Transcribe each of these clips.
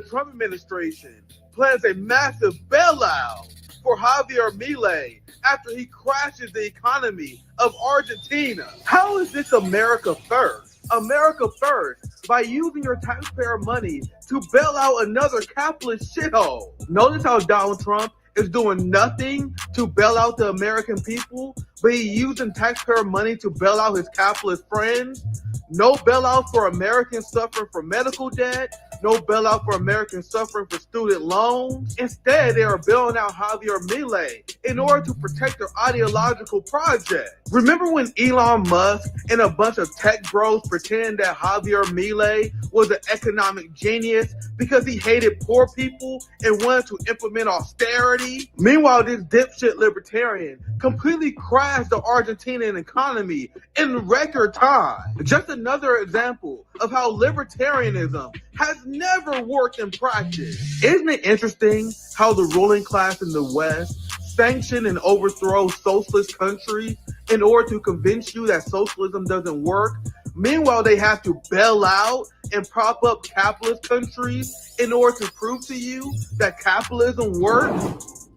Trump administration plans a massive bailout for Javier Milei after he crashes the economy of Argentina. How is this America first? America first by using your taxpayer money to bail out another capitalist shithole. Notice how Donald Trump is doing nothing to bail out the American people, but he's using taxpayer money to bail out his capitalist friends. No bailout for Americans suffering from medical debt. No bailout for Americans suffering from student loans. Instead, they are bailing out Javier Milei in order to protect their ideological project. Remember when Elon Musk and a bunch of tech bros pretended that Javier Milei was an economic genius because he hated poor people and wanted to implement austerity? Meanwhile, this dipshit libertarian completely crashed the Argentinian economy in record time. Just another example of how libertarianism has never worked in practice. Isn't it interesting how the ruling class in the West sanction and overthrow socialist countries in order to convince you that socialism doesn't work? Meanwhile, they have to bail out and prop up capitalist countries in order to prove to you that capitalism works.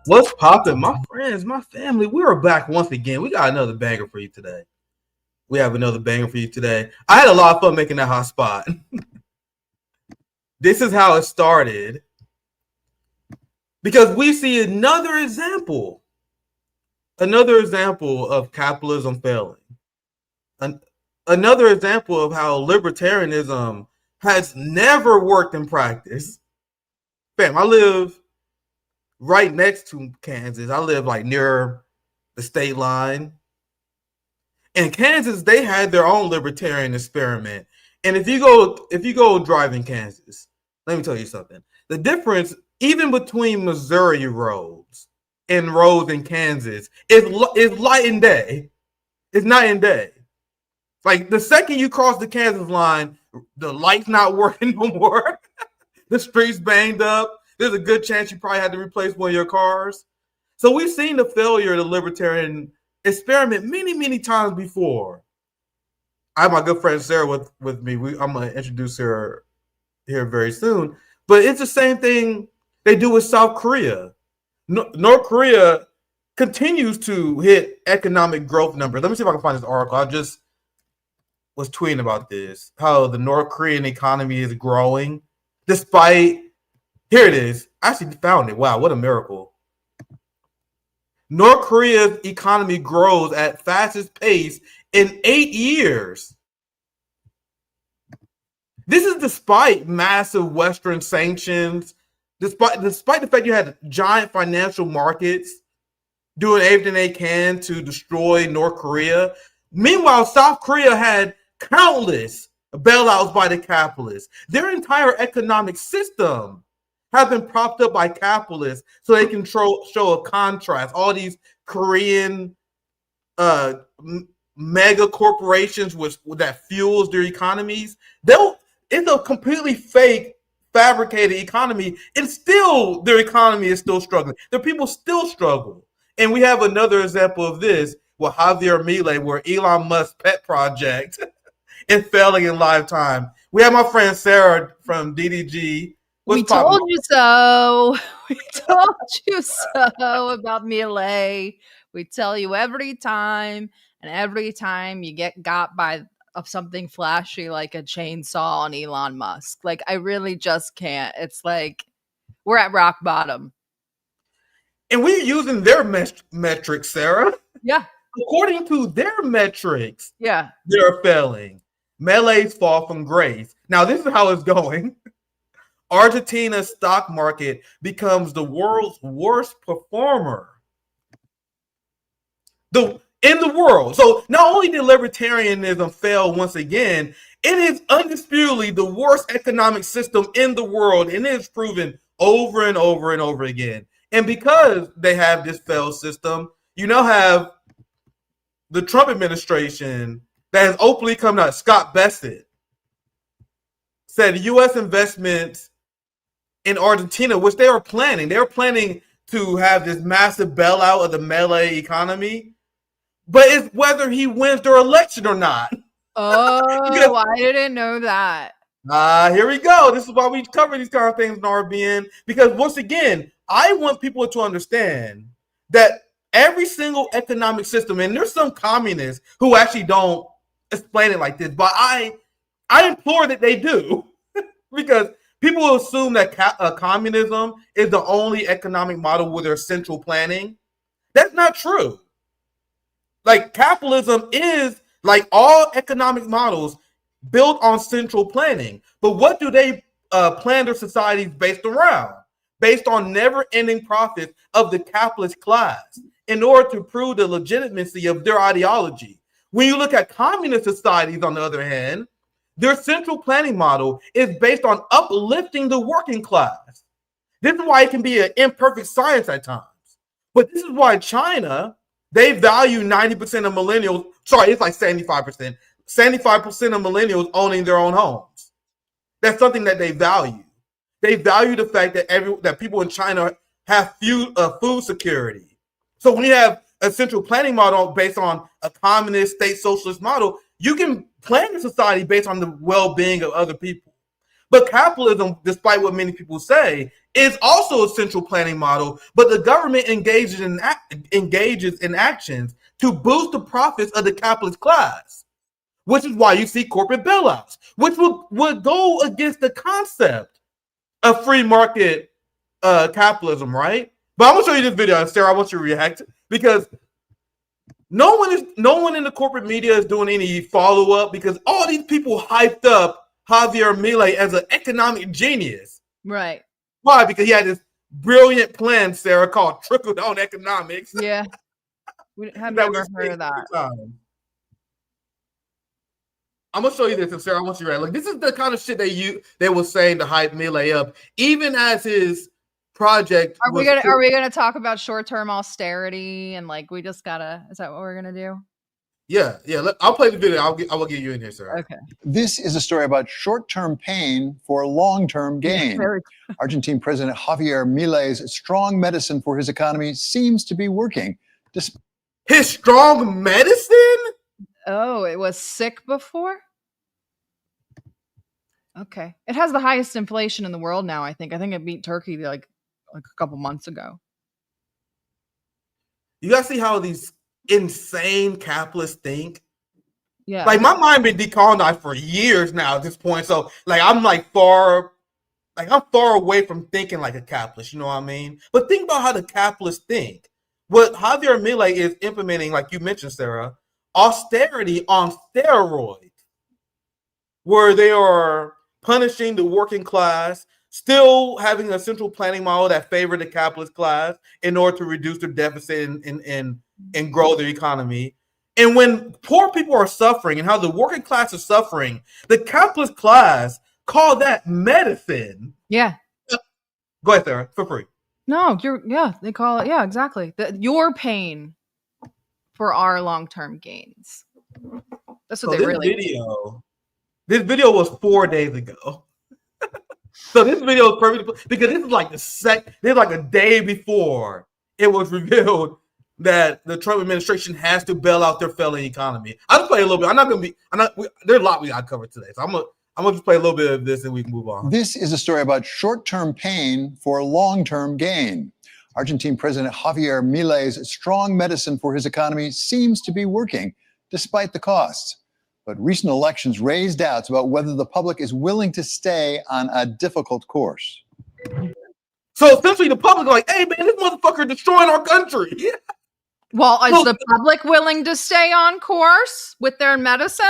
What's poppin', my friends, my family? We are back once again. We got another banger for you today. We have another banger for you today. I had a lot of fun making that hot spot. This is how it started. Because we see another example of capitalism failing. Another example of how libertarianism has never worked in practice. Fam, I live right next to Kansas. I live like near the state line. In Kansas, they had their own libertarian experiment. And if you go drive in Kansas, let me tell you something. The difference, even between Missouri roads and roads in Kansas, is light and day. It's night and day. Like the second you cross the Kansas line, the light's not working no more. The street's banged up. There's a good chance you probably had to replace one of your cars. So we've seen the failure of the libertarian experiment many, many times before. I have my good friend Sarah with me. I'm going to introduce her here very soon. But it's the same thing they do with South Korea. North Korea continues to hit economic growth numbers. Let me see if I can find this article. I just was tweeting about this, how the North Korean economy is growing despite, here it is. I actually found it. Wow, what a miracle. North Korea's economy grows at fastest pace in 8 years. This is despite massive Western sanctions, despite the fact you had giant financial markets doing everything they can to destroy North Korea. Meanwhile, South Korea had countless bailouts by the capitalists. Their entire economic system have been propped up by capitalists so they can show a contrast. All these Korean mega corporations that fuels their economies, it's a completely fake, fabricated economy, and still their economy is still struggling. Their people still struggle. And we have another example of this with Javier Milei, where Elon Musk's pet project is failing in lifetime. We have my friend Sarah from DDG. We told you so. We told you so about Milei. We tell you every time, and every time you get got by something flashy like a chainsaw on Elon Musk. Like, I really just can't. It's like we're at rock bottom. And we're using their metrics, Sarah. Yeah. According to their metrics, yeah, they're failing. Milei's fall from grace. Now, this is how it's going. Argentina's stock market becomes the world's worst performer in the world. So not only did libertarianism fail once again, it is undisputedly the worst economic system in the world, and it is proven over and over and over again. And because they have this failed system, you now have the Trump administration that has openly come out. Scott Bessent said U.S. investments in Argentina, which they were planning to have this massive bailout of the Milei economy, but it's whether he wins their election or not. Oh, I didn't know that. Here we go. This is why we cover these kind of things in RBN, because once again, I want people to understand that every single economic system, and there's some communists who actually don't explain it like this, but I implore that they do, because people assume that communism is the only economic model where there's central planning. That's not true. Like, capitalism is, like all economic models, built on central planning. But what do they plan their societies based around? Based on never-ending profits of the capitalist class in order to prove the legitimacy of their ideology. When you look at communist societies, on the other hand, their central planning model is based on uplifting the working class. This is why it can be an imperfect science at times. But this is why China, they value 90% of millennials. Sorry, it's like 75%. 75% of millennials owning their own homes. That's something that they value. They value the fact that that people in China have food security. So when you have a central planning model based on a communist state socialist model, you can plan your society based on the well-being of other people. But capitalism, despite what many people say, is also a central planning model, but the government engages in actions to boost the profits of the capitalist class. Which is why you see corporate bailouts, which would go against the concept of free market capitalism, right? But I'm gonna show you this video, Sarah. I want you to react, because no one in the corporate media is doing any follow up, because all these people hyped up Javier Milei as an economic genius. Right. Why? Because he had this brilliant plan, Sarah, called trickle down economics. Yeah. We have never heard of that. I'm gonna show you this, and Sarah, I want you to read. Like, this is the kind of shit they were saying to hype Milei up, even as his project. Are we gonna talk about short-term austerity and like we just gotta? Is that what we're gonna do? Yeah. I'll play the video. I will get you in here, Sarah. Okay. This is a story about short-term pain for long-term gain. Argentine President Javier Milei's strong medicine for his economy seems to be working. His strong medicine? Oh, it was sick before? Okay. It has the highest inflation in the world now, I think. I think it beat Turkey like a couple months ago. You guys see how these insane capitalists think? Yeah. Like, my mind been decolonized for years now at this point. So like I'm far away from thinking like a capitalist, you know what I mean? But think about how the capitalists think. What Javier Milei is implementing, like you mentioned, Sarah, austerity on steroids, where they are punishing the working class, still having a central planning model that favored the capitalist class in order to reduce their deficit and grow their economy. And when poor people are suffering and how the working class is suffering, the capitalist class call that medicine. Yeah. Go ahead, Sarah, for free. No, they call it, yeah, exactly. Your pain for our long-term gains. That's what they really do. This video was 4 days ago. So this video is perfect because this is like this is like a day before it was revealed that the Trump administration has to bail out their failing economy. I'll just play a little bit. There's a lot we got covered today. So I'm gonna just play a little bit of this and we can move on. This is a story about short-term pain for long-term gain. Argentine President Javier Milei's strong medicine for his economy seems to be working, despite the costs. But recent elections raised doubts about whether the public is willing to stay on a difficult course. So essentially the public is like, hey man, this motherfucker destroying our country. Well, is the public willing to stay on course with their medicine?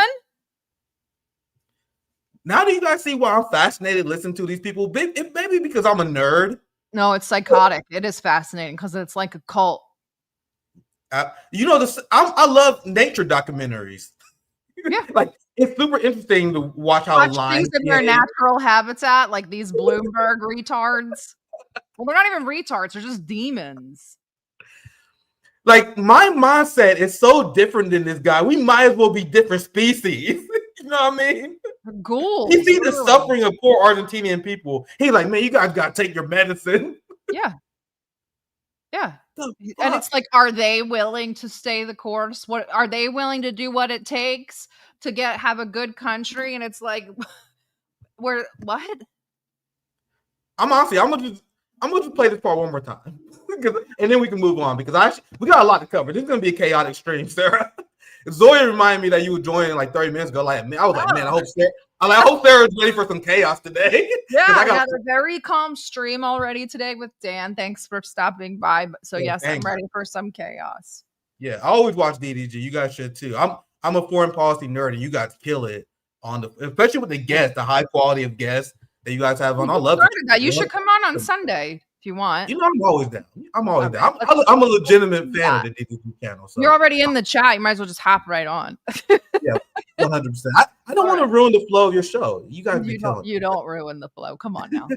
Now do you guys see why I'm fascinated listening to these people? It may be because I'm a nerd. No, it's psychotic. It is fascinating because it's like a cult. You know, I love nature documentaries. Yeah. Like, it's super interesting to watch how things in their natural habitat, like these Bloomberg retards. Well, they're not even retards, they're just demons. Like, my mindset is so different than this guy. We might as well be different species. You know what I mean? Ghouls. He sees the suffering of poor Argentinian people. He's like, man, you guys got to take your medicine. Yeah. Yeah. And it's like, are they willing to stay the course? What are they willing to do what it takes to have a good country? And it's like, Where what? I'm gonna just play this part one more time, and then we can move on because we got a lot to cover. This is gonna be a chaotic stream, Sarah. Zoe reminded me that you were joining like 30 minutes ago. Like, man, I was like, man, I hope Sarah's ready for some chaos today. Yeah, I had a very calm stream already today with Dan. Thanks for stopping by. So yes, I'm ready for some chaos. Yeah, I always watch DDG. You guys should too. I'm a foreign policy nerd, and you guys kill it especially with the guests, the high quality of guests that you guys have on. I love it. You should come on Sunday if you want. You know, I'm always down. I'm a legitimate fan of the DDG channel. So. You're already in the chat. You might as well just hop right on. Yeah, 100%. I don't want to ruin the flow of your show. You guys be killing. You don't ruin the flow. Come on now.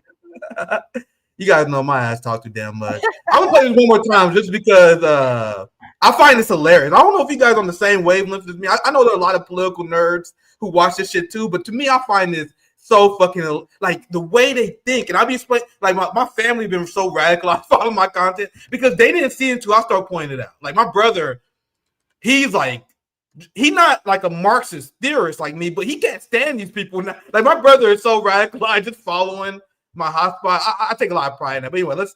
You guys know my ass talk too damn much. I'm gonna play this one more time just because I find this hilarious. I don't know if you guys are on the same wavelength as me. I know there are a lot of political nerds who watch this shit too, but to me, I find this so fucking like the way they think. And I'll be explaining, like my family been so radicalized following my content because they didn't see it until I started pointing it out. Like my brother, he's not like a Marxist theorist like me, but he can't stand these people now. Like my brother is so radicalized, just following my hotspot. I take a lot of pride in that. But anyway,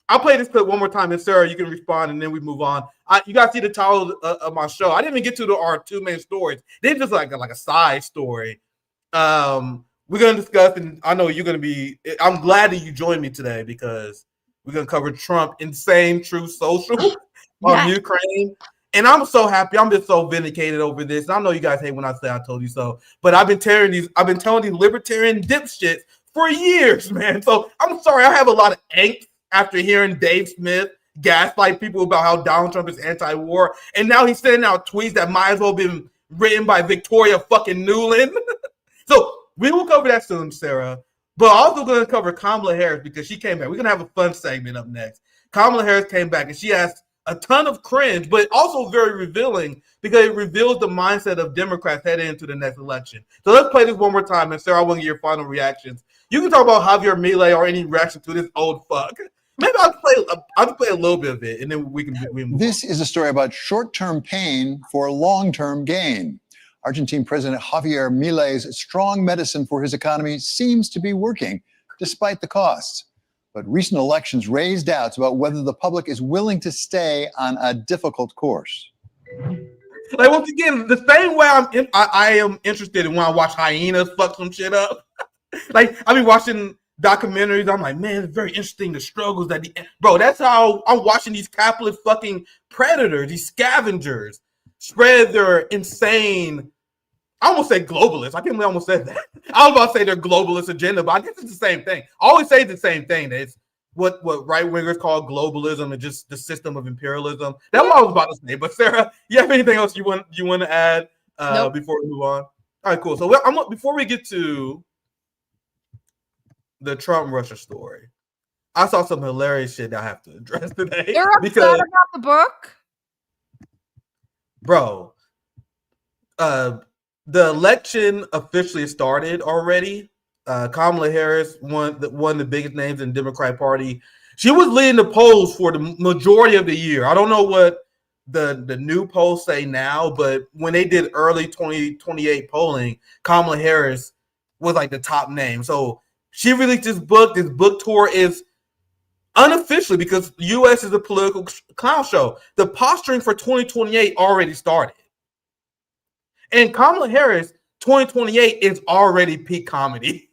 I'll play this clip one more time, and Sarah, you can respond, and then we move on. You guys see the title of my show. I didn't even get to our two main stories. They're just like a side story. We're gonna discuss, and I know you're gonna be. I'm glad that you joined me today because we're gonna cover Trump insane truth social on Ukraine. And I'm so happy. I'm just so vindicated over this. I know you guys hate when I say I told you so, but I've been telling these libertarian dipshits for years, man. So I'm sorry. I have a lot of angst after hearing Dave Smith gaslight people about how Donald Trump is anti-war. And now he's sending out tweets that might as well have been written by Victoria fucking Nuland. So we will cover that soon, Sarah. But also going to cover Kamala Harris because she came back. We're going to have a fun segment up next. Kamala Harris came back and she asked a ton of cringe, but also very revealing because it reveals the mindset of Democrats heading into the next election. So let's play this one more time, and Sarah, I want to get your final reactions. You can talk about Javier Milei or any reaction to this old fuck. Maybe I'll play a little bit of it, and then we move This is a story about short-term pain for long-term gain. Argentine President Javier Milei's strong medicine for his economy seems to be working, despite the costs. But recent elections raise doubts about whether the public is willing to stay on a difficult course. Like, once again, the same way I am interested in when I watch hyenas fuck some shit up. Like, I be watching documentaries. I'm like, man, it's very interesting, the struggles that bro, that's how I'm watching these capitalist fucking predators, these scavengers, spread their insane, I almost say globalist. I can't believe I almost said that. I was about to say their globalist agenda, but I guess it's the same thing. I always say the same thing. That it's what right-wingers call globalism and just the system of imperialism. That's what I was about to say. But Sarah, you have anything else you want to add Nope. before we move on? All right, cool. So before we get to the Trump-Russia story, I saw some hilarious shit that I have to address today. You're upset about the book? Bro, the election officially started already. Kamala Harris, one of the biggest names in the Democratic Party. She was leading the polls for the majority of the year. I don't know what the new polls say now, but when they did early 2028 polling, Kamala Harris was like the top name. So she released this book. This book tour is unofficially, because the U.S. is a political clown show. The posturing for 2028 already started. And Kamala Harris, 2028 is already peak comedy.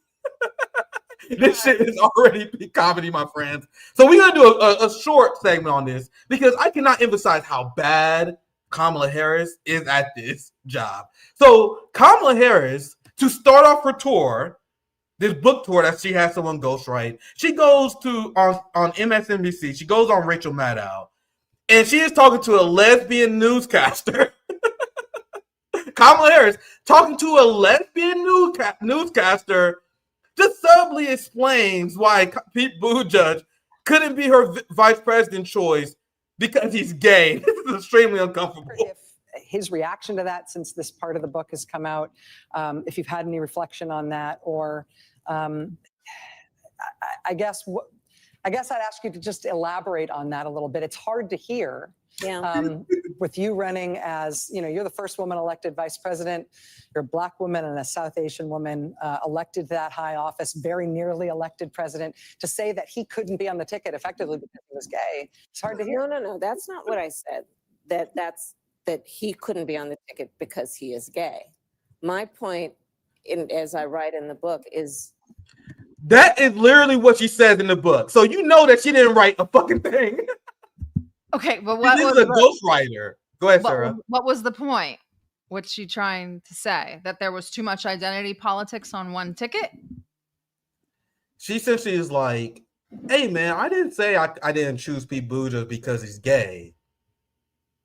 This shit is already peak comedy, my friends. So we're going to do a short segment on this because I cannot emphasize how bad Kamala Harris is at this job. So Kamala Harris, to start off her tour, this book tour that she has someone ghostwrite, she goes to on MSNBC. She goes on Rachel Maddow, and she is talking to a lesbian newscaster. Kamala Harris talking to a lesbian newscaster just subtly explains why Pete Buttigieg couldn't be her vice president choice because he's gay. This is extremely uncomfortable. If his reaction to that, since this part of the book has come out, if you've had any reflection on that, or I guess I'd ask you to just elaborate on that a little bit. It's hard to hear With you running as, you're the first woman elected vice president. You're a Black woman and a South Asian woman elected to that high office, very nearly elected president. To say that he couldn't be on the ticket effectively because he was gay, it's hard to hear. No. That's not what I said. That he couldn't be on the ticket because he is gay. My point, as I write in the book, is that is literally what she says in the book. So you know that she didn't write a fucking thing. Okay, but what This was is a ghostwriter. Go ahead, Sarah. What was the point? What's she trying to say? That there was too much identity politics on one ticket? She essentially is like, hey, man, I didn't say I didn't choose Pete Buttigieg because he's gay.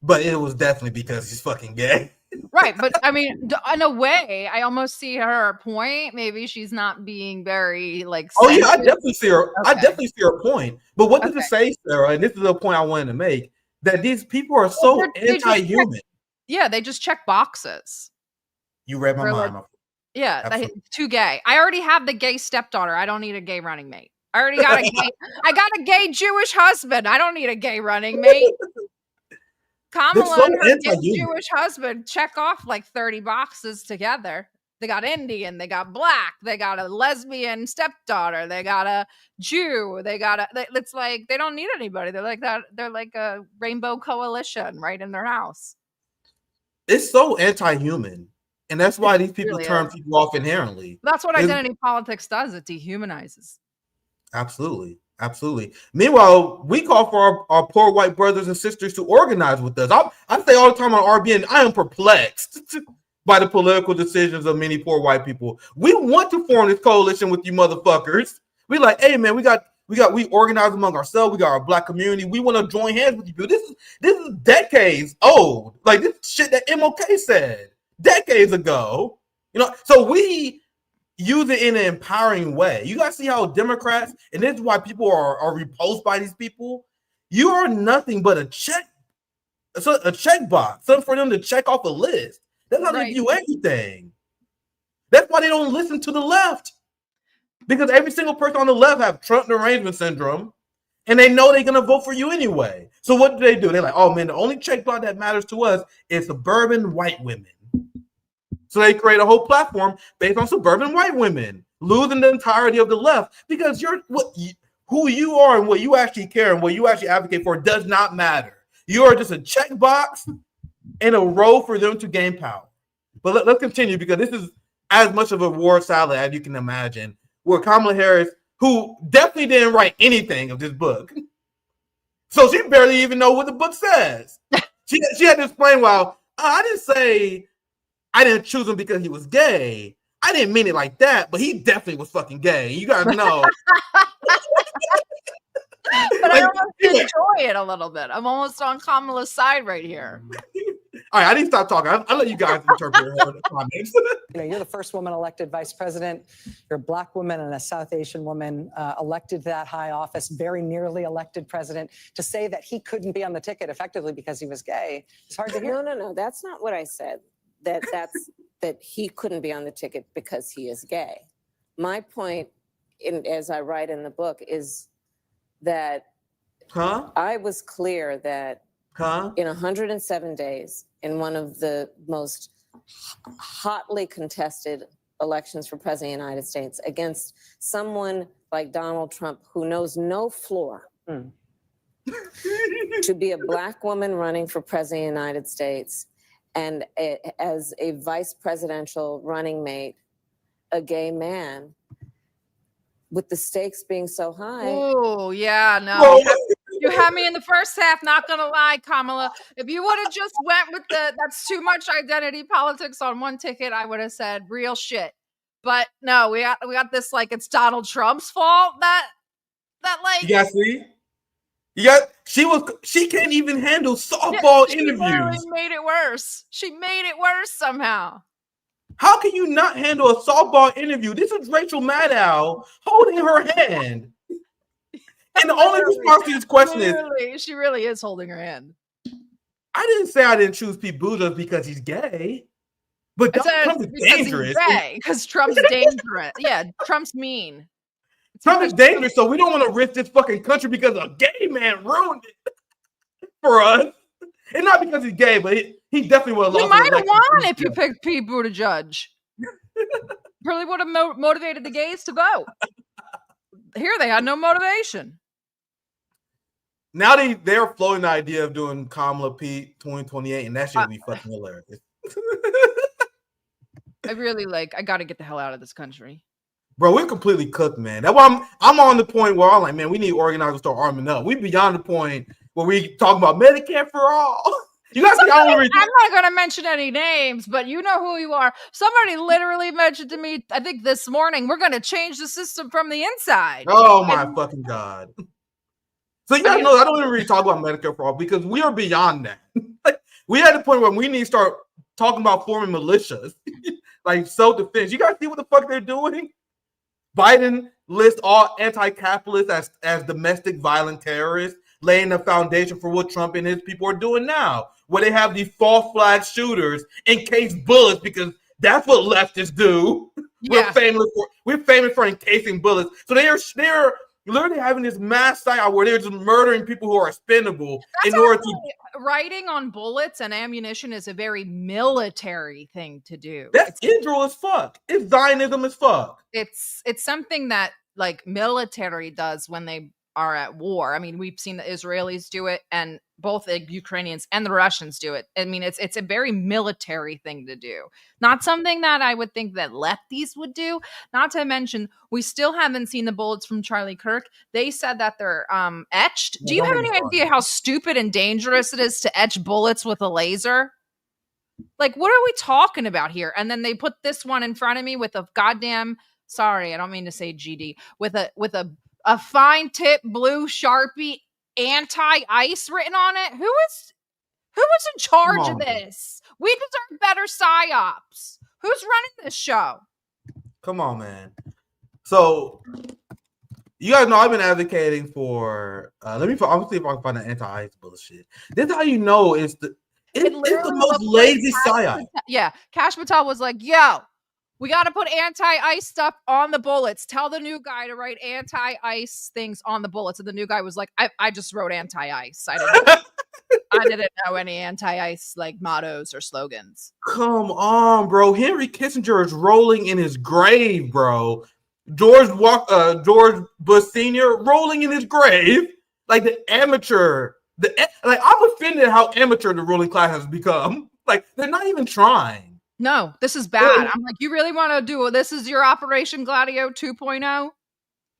But it was definitely because he's fucking gay. Right, but I mean, in a way, I almost see her point. Maybe she's not being very like. Oh yeah, I definitely see her. Okay. I definitely see her point. But what does it say, Sarah? And this is the point I wanted to make: that these people are so anti-human. They just check boxes. You read my mind. Too gay. I already have the gay stepdaughter. I don't need a gay running mate. I already got a gay. I got a gay Jewish husband. I don't need a gay running mate. Kamala and her Jewish husband check off like 30 boxes together. They got Indian, they got Black, they got a lesbian stepdaughter, they got a Jew, it's like they don't need anybody. They're like that. They're like a rainbow coalition right in their house. It's so anti-human. And that's why these people turn people off inherently. That's what identity politics does. It dehumanizes. Absolutely. Meanwhile, we call for our poor white brothers and sisters to organize with us. I say all the time on RBN, I am perplexed by the political decisions of many poor white people. We want to form this coalition with you motherfuckers. We like, hey man, we organize among ourselves. We got our Black community. We want to join hands with you people. This is decades old. Like this shit that MLK said decades ago. So we use it in an empowering way. You guys see how Democrats, and this is why people are repulsed by these people. You are nothing but a check box, something for them to check off a list. That's not to view anything. That's why they don't listen to the left, because every single person on the left have Trump derangement syndrome, and they know they're gonna vote for you anyway. So what do? They're like, oh man, the only check box that matters to us is suburban white women. So they create a whole platform based on suburban white women, losing the entirety of the left, because who you are and what you actually care and what you actually advocate for does not matter. You are just a checkbox and a row for them to gain power. But let's continue, because this is as much of a war salad as you can imagine, where Kamala Harris, who definitely didn't write anything of this book, so she barely even know what the book says. She had to explain, well, I didn't say I didn't choose him because he was gay. I didn't mean it like that, but he definitely was fucking gay. You guys know. But I almost enjoy it a little bit. I'm almost on Kamala's side right here. All right, I need to stop talking. I'll let you guys interpret her comments. You're the first woman elected vice president. You're a Black woman and a South Asian woman elected to that high office, very nearly elected president. To say that he couldn't be on the ticket effectively because he was gay, it's hard to hear. No. That's not what I said. That he couldn't be on the ticket because he is gay. My point, as I write in the book, is that I was clear that in 107 days, in one of the most hotly contested elections for president of the United States, against someone like Donald Trump, who knows no floor, to be a Black woman running for president of the United States, and as a vice presidential running mate, a gay man, with the stakes being so high. Oh, yeah, no. You had me in the first half, not gonna lie, Kamala. If you would have just went with that's too much identity politics on one ticket, I would have said real shit. But no, we got this like it's Donald Trump's fault that like you guys see? She can't even handle softball interviews. She made it worse. She made it worse somehow. How can you not handle a softball interview? This is Rachel Maddow holding her hand. And the only response to this question is... She really is holding her hand. I didn't say I didn't choose Pete Buttigieg because he's gay. But Trump is dangerous. Because Trump's dangerous. Yeah, Trump's mean. Trump is dangerous, so we don't want to risk this fucking country because a gay man ruined it for us. And not because he's gay, but he definitely would have lost. You might have the election. won if you picked Pete Buttigieg. Really would have motivated the gays to vote. Here they had no motivation. Now they're floating the idea of doing Kamala Pete 2028, and that should be fucking hilarious. I got to get the hell out of this country. Bro, we're completely cooked, man. That's why I'm on the point where I'm like, man, we need organizers to start arming up. We beyond the point where we talk about Medicare for all. You guys think I'm not going to mention any names, but you know who you are. Somebody literally mentioned to me, I think this morning, we're going to change the system from the inside. Oh my fucking God. So you guys know I don't even really talk about Medicare for all because we are beyond that. Like, we at the point where we need to start talking about forming militias, like self-defense. You guys see what the fuck they're doing? Biden lists all anti-capitalists as domestic violent terrorists, laying the foundation for what Trump and his people are doing now, where they have these false flag shooters encase bullets because that's what leftists do. Yeah. We're famous for encasing bullets. So they're literally having this mass psyop where they're just murdering people who are expendable in order to. Writing on bullets and ammunition is a very military thing to do. That's Israel as fuck. It's Zionism as fuck. It's something that like military does when they are at war. I mean, we've seen the Israelis do it, and both the Ukrainians and the Russians do it. I mean, it's a very military thing to do. Not something that I would think that lefties would do. Not to mention, we still haven't seen the bullets from Charlie Kirk. They said that they're etched. Do you have any idea how stupid and dangerous it is to etch bullets with a laser? Like, what are we talking about here? And then they put this one in front of me with a goddamn, sorry, I don't mean to say GD, with a fine tip blue Sharpie anti-ice written on it. Who was in charge of this? We deserve better psyops. Who's running this show? Come on, man. So you guys know I've been advocating for I'm gonna see if I can find the anti-ice bullshit. This is how you know it's the most lazy psyop. Yeah, Kash Patel was like, yo, we got to put anti-ice stuff on the bullets. Tell the new guy to write anti-ice things on the bullets. And the new guy was like, I just wrote anti-ice. I didn't know any anti-ice like mottos or slogans. Come on, bro. Henry Kissinger is rolling in his grave, bro. George Bush Sr. rolling in his grave. Like the amateur. I'm offended how amateur the ruling class has become. Like they're not even trying. No, this is bad. I'm like, you really want to do this? Is your Operation Gladio 2.0?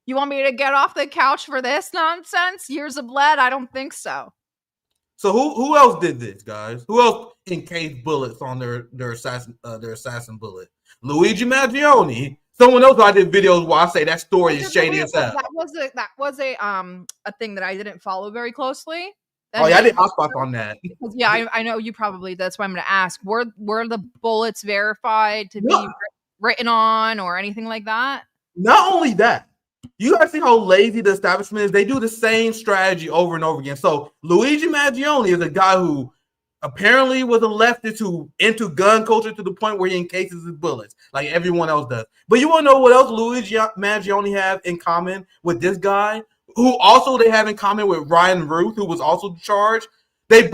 You want me to get off the couch for this nonsense? Years of lead? I don't think so. So who else did this, guys? Who else encased bullets on their assassin bullet? Luigi Mangione. Someone else I did videos where I say that story is shady as hell. That was a thing that I didn't follow very closely. I did hotspot on that. Yeah, I know you probably. That's why I'm going to ask. Were the bullets verified to be written on or anything like that? Not only that, you guys see how lazy the establishment is. They do the same strategy over and over again. So Luigi Mangione is a guy who apparently was a leftist who into gun culture to the point where he encases his bullets like everyone else does. But you want to know what else Luigi Mangione have in common with this guy? Who also they have in common with Ryan Ruth, who was also charged. They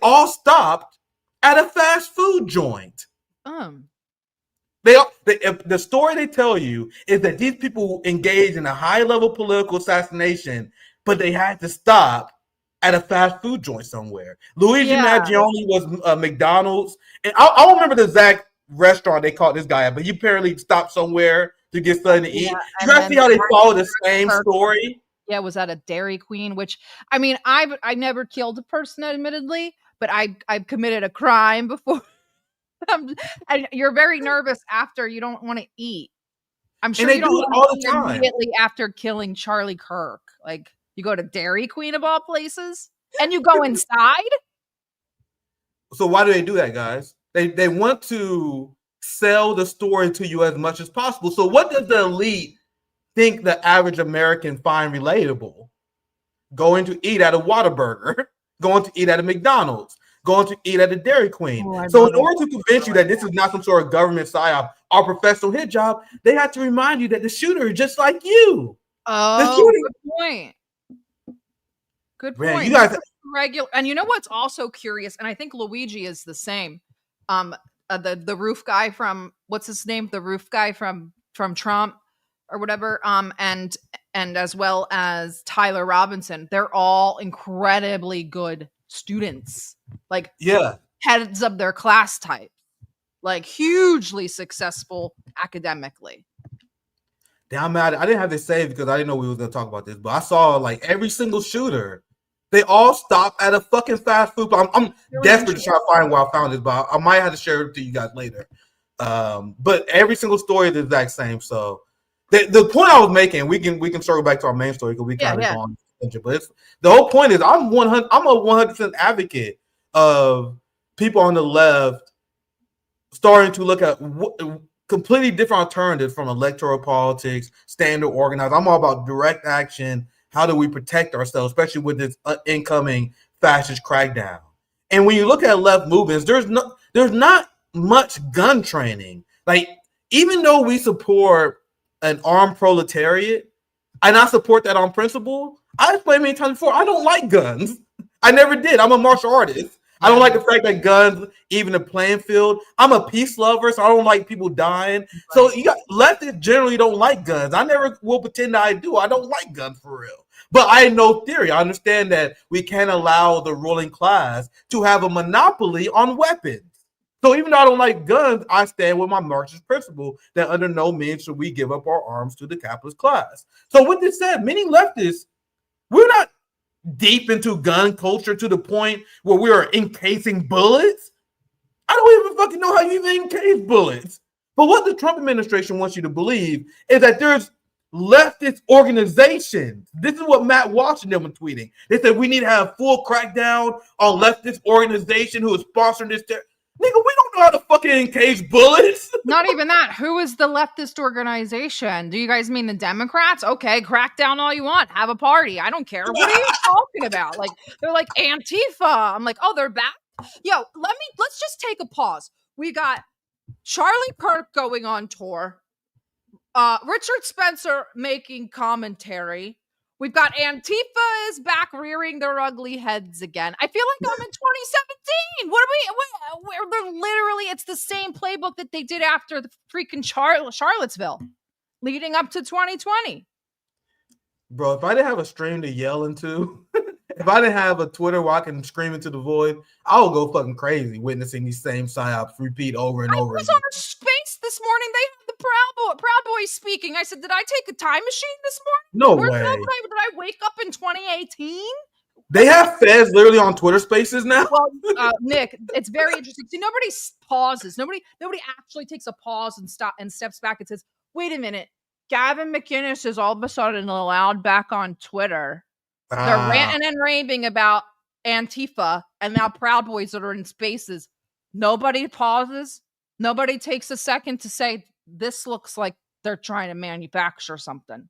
all stopped at a fast food joint. The story they tell you is that these people engaged in a high-level political assassination, but they had to stop at a fast food joint somewhere. Luigi Mangione was McDonald's, and I don't remember the exact restaurant they called this guy at, but he apparently stopped somewhere to get something to eat. You guys see how they follow the same story? Yeah, was at a Dairy Queen, which I mean, I never killed a person, admittedly, but I've committed a crime before. And you're very nervous after you don't want to eat. I'm sure you don't do it all the time. Immediately after killing Charlie Kirk. Like you go to Dairy Queen of all places, and you go inside. So why do they do that, guys? They want to sell the story to you as much as possible. So what does the elite think the average American find relatable? Going to eat at a Whataburger, going to eat at a McDonald's, going to eat at a Dairy Queen. So in order to convince you that this is not some sort of government psyop or professional hit job, they have to remind you that the shooter is just like you. Oh, good point. Good point. You guys, regular. And you know what's also curious, and I think Luigi is the same. The roof guy from what's his name? The roof guy from Trump or whatever. And as well as Tyler Robinson, they're all incredibly good students. Like heads of their class type. Like hugely successful academically. Damn, I didn't have this saved because I didn't know we was gonna talk about this, but I saw like every single shooter. They all stopped at a fucking fast food. I'm desperate to try to find where I found this, but I might have to share it to you guys later. But every single story is the exact same. So the point I was making, we can circle back to our main story because we kind of on. But the whole point is I'm a 100% advocate of people on the left starting to look at completely different alternatives from electoral politics, standard organized. I'm all about direct action. How do we protect ourselves, especially with this incoming fascist crackdown? And when you look at left movements, there's not much gun training. Like, even though we support an armed proletariat, and I support that on principle, I explained many times before, I don't like guns. I never did. I'm a martial artist. I don't like the fact that guns even the playing field. I'm a peace lover, so I don't like people dying. So you got leftists generally don't like guns. I never will pretend that I do. I don't like guns for real. But I know theory. I understand that we can't allow the ruling class to have a monopoly on weapons. So even though I don't like guns, I stand with my Marxist principle that under no means should we give up our arms to the capitalist class. So with this said, many leftists, we're not deep into gun culture to the point where we are encasing bullets. I don't even fucking know how you even encase bullets. But what the Trump administration wants you to believe is that there's leftist organizations. This is what Matt Washington was tweeting. They said we need to have full crackdown on leftist organization who is sponsoring this. Nigga, we don't know how to fucking encase bullets. Not even that. Who is the leftist organization? Do you guys mean the Democrats? Okay, crack down all you want. Have a party. I don't care. What are you talking about? Like, they're like Antifa. I'm like, oh, they're back? Yo, let's just take a pause. We got Charlie Kirk going on tour. Richard Spencer making commentary. We've got Antifa is back rearing their ugly heads again. I feel like I'm in 2017. They're literally, it's the same playbook that they did after the freaking Charlottesville leading up to 2020. Bro, if I didn't have a stream to yell into, if I didn't have a Twitter where I can scream into the void, I would go fucking crazy witnessing these same psyops repeat over and over again. I was on Space this morning. They had the Proud Boys speaking. I said, did I take a time machine this morning? No way. Did I wake up in 2018? They have feds literally on Twitter Spaces now. Well, Nick, it's very interesting. See, nobody pauses. Nobody actually takes a pause and steps back and says, "Wait a minute, Gavin McInnes is all of a sudden allowed back on Twitter. They're ranting and raving about Antifa and now Proud Boys that are in Spaces. Nobody pauses. Nobody takes a second to say, this looks like they're trying to manufacture something."